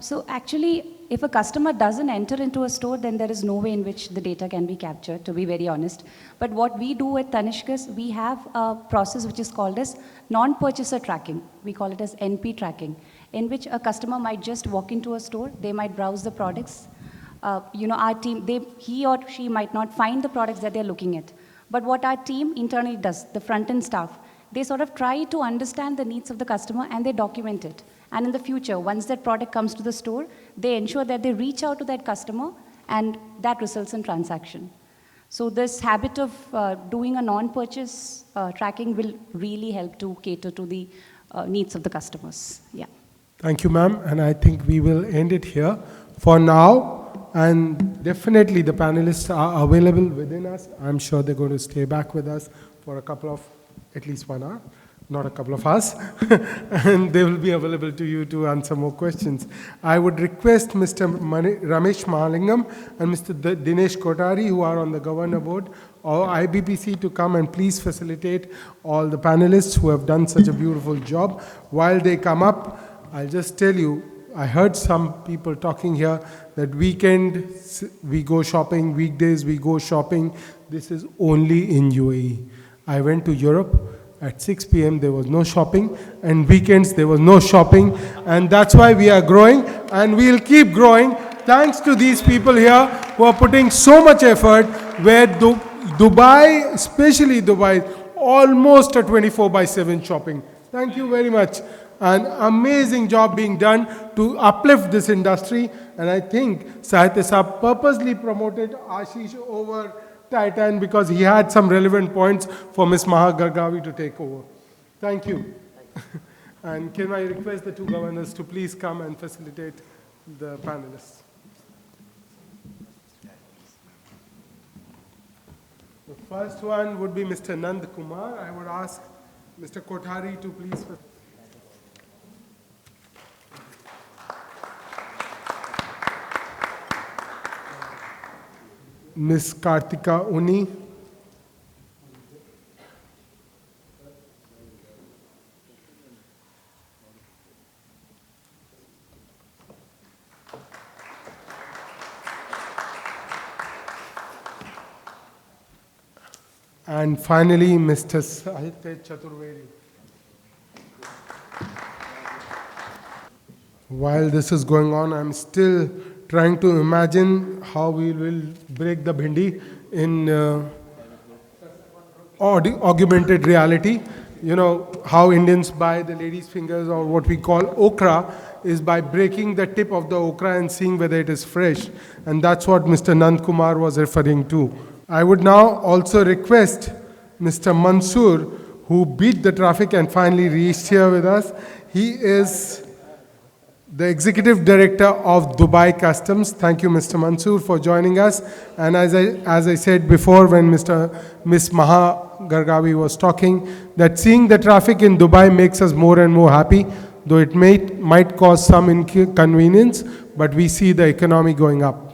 So actually, if a customer doesn't enter into a store, then there is no way in which the data can be captured, to be very honest. But what we do at Tanishq is we have a process which is called as non-purchaser tracking. We call it as NP tracking, in which a customer might just walk into a store, they might browse the products. Our team, he or she might not find the products that they're looking at. But what our team internally does, the front-end staff, they sort of try to understand the needs of the customer and they document it. And in the future, once that product comes to the store, they ensure that they reach out to that customer and that results in transaction. So this habit of doing a non-purchase tracking will really help to cater to the needs of the customers. Yeah. Thank you, ma'am. And I think we will end it here for now. And definitely the panelists are available within us. I'm sure they're going to stay back with us for a couple of, at least 1 hour. Not a couple of us, and they will be available to you to answer more questions. I would request Mr. Ramesh Mahalingam and Mr. Dinesh Kothari, who are on the governor board, or IBPC, to come and please facilitate all the panelists who have done such a beautiful job. While they come up, I'll just tell you, I heard some people talking here that weekend we go shopping, weekdays we go shopping. This is only in UAE. I went to Europe. At 6 p.m. there was no shopping, and weekends there was no shopping, and that's why we are growing, and we'll keep growing thanks to these people here who are putting so much effort, where Dubai, especially Dubai, almost a 24/7 shopping. Thank you very much. An amazing job being done to uplift this industry, and I think Sahitya Saab purposely promoted Ashish over Titan because he had some relevant points for Ms. Maha Gargavi to take over. Thank you. And can I request the two governors to please come and facilitate the panelists? The first one would be Mr. Nand Kumar. I would ask Mr. Kothari to please. Ms. Kartika Uni. And finally, Mr. Sahitya Chaturvedi. While this is going on, I'm still trying to imagine how we will break the bhindi in augmented reality. You know, how Indians buy the lady's fingers, or what we call okra, is by breaking the tip of the okra and seeing whether it is fresh. And that's what Mr. Nand Kumar was referring to. I would now also request Mr. Mansoor, who beat the traffic and finally reached here with us. He is the Executive Director of Dubai Customs. Thank you, Mr. Mansoor, for joining us. And as I said before, when Ms. Maha Gargavi was talking, that seeing the traffic in Dubai makes us more and more happy, though it might cause some inconvenience, but we see the economy going up.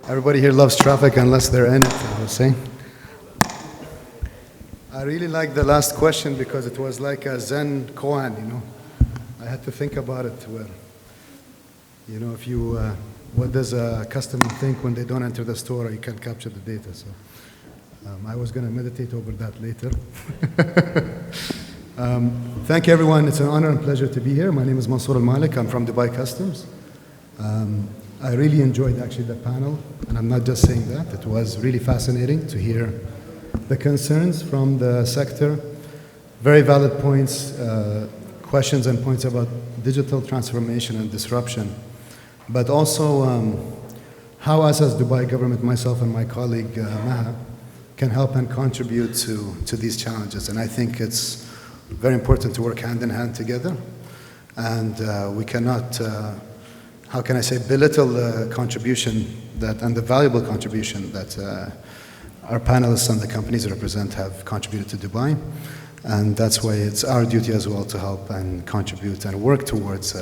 Everybody here loves traffic unless they're in it, I would say. I really like the last question because it was like a Zen koan, you know. I had to think about it where, you know, if you, what does a customer think when they don't enter the store, you can capture the data. So I was going to meditate over that later. Thank you, everyone. It's an honor and pleasure to be here. My name is Mansoor Al-Malik. I'm from Dubai Customs. I really enjoyed actually the panel, and I'm not just saying that. It was really fascinating to hear the concerns from the sector, very valid points, questions and points about digital transformation and disruption, but also how us as Dubai government, myself and my colleague Maha, can help and contribute to these challenges. And I think it's very important to work hand in hand together, and we cannot, how can I say, belittle the contribution that, and the valuable contribution that our panelists and the companies that represent have contributed to Dubai. And that's why it's our duty as well to help and contribute and work towards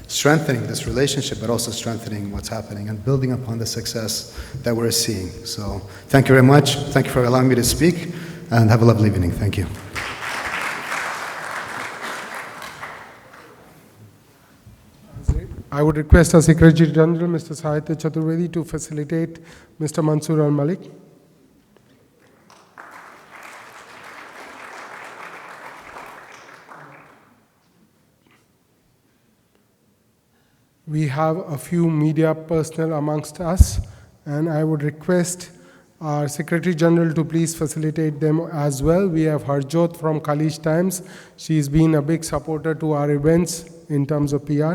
strengthening this relationship, but also strengthening what's happening and building upon the success that we're seeing. So thank you very much. Thank you for allowing me to speak, and have a lovely evening. Thank you. I would request our Secretary General, Mr. Sahitya Chaturvedi, to facilitate Mr. Mansoor Al-Malik. We have a few media personnel amongst us, and I would request our Secretary General to please facilitate them as well. We have Harjot from Khaleej Times. She's been a big supporter to our events in terms of PR.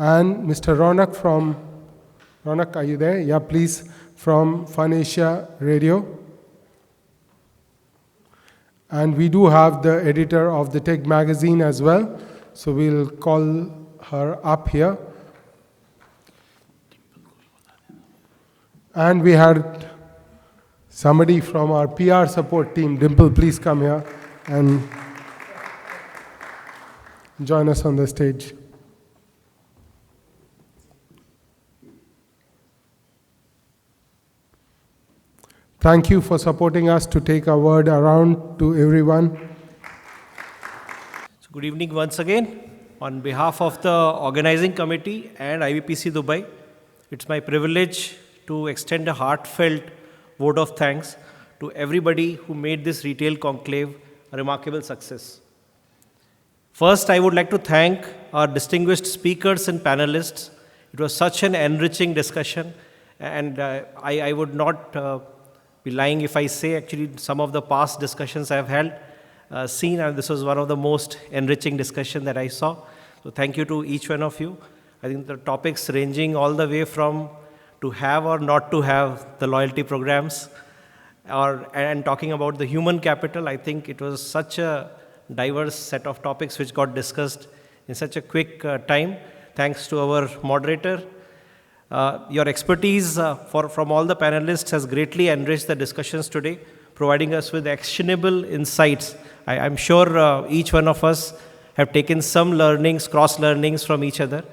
And Mr. Ronak from, Ronak, are you there? Yeah, please, from Fun Asia Radio. And we do have the editor of the Tech magazine as well, so we'll call her up here. And we had somebody from our PR support team. Dimple, please come here and join us on the stage. Thank you for supporting us to take our word around to everyone. So good evening once again. On behalf of the organizing committee and IBPC Dubai, it's my privilege to extend a heartfelt vote of thanks to everybody who made this retail conclave a remarkable success. First, I would like to thank our distinguished speakers and panelists. It was such an enriching discussion, and I would not be lying if I say actually some of the past discussions I've held, seen, and this was one of the most enriching discussions that I saw. So thank you to each one of you. I think the topics ranging all the way from to have or not to have the loyalty programs, and talking about the human capital. I think it was such a diverse set of topics which got discussed in such a quick time. Thanks to our moderator. Your expertise from all the panelists has greatly enriched the discussions today, providing us with actionable insights. I'm sure each one of us have taken some learnings, cross-learnings from each other,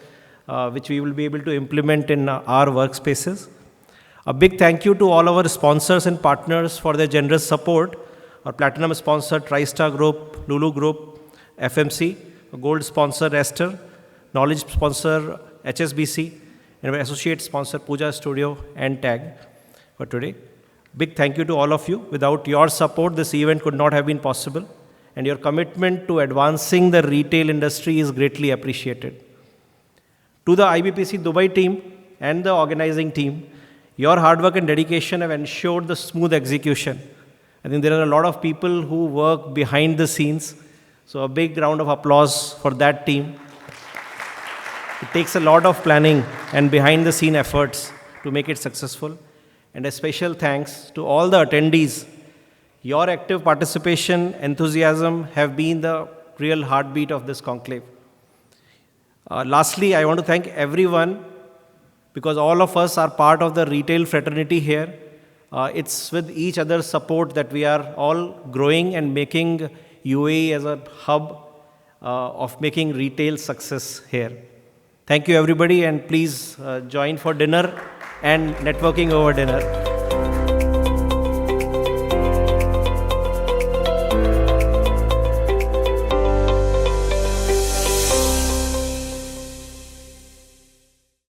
which we will be able to implement in our workspaces. A big thank you to all our sponsors and partners for their generous support. Our platinum sponsor, TriStar Group, Lulu Group, FMC, a gold sponsor, Esther, knowledge sponsor, HSBC, and our associate sponsor, Puja Studio and TAG for today. Big thank you to all of you. Without your support, this event could not have been possible, and your commitment to advancing the retail industry is greatly appreciated. To the IBPC Dubai team and the organizing team, your hard work and dedication have ensured the smooth execution. I think there are a lot of people who work behind the scenes, so a big round of applause for that team. It takes a lot of planning and behind the scene efforts to make it successful. And a special thanks to all the attendees. Your active participation, enthusiasm have been the real heartbeat of this conclave. Lastly, I want to thank everyone, because all of us are part of the retail fraternity here. It's with each other's support that we are all growing and making UAE as a hub of making retail success here. Thank you everybody, and please join for dinner and networking over dinner.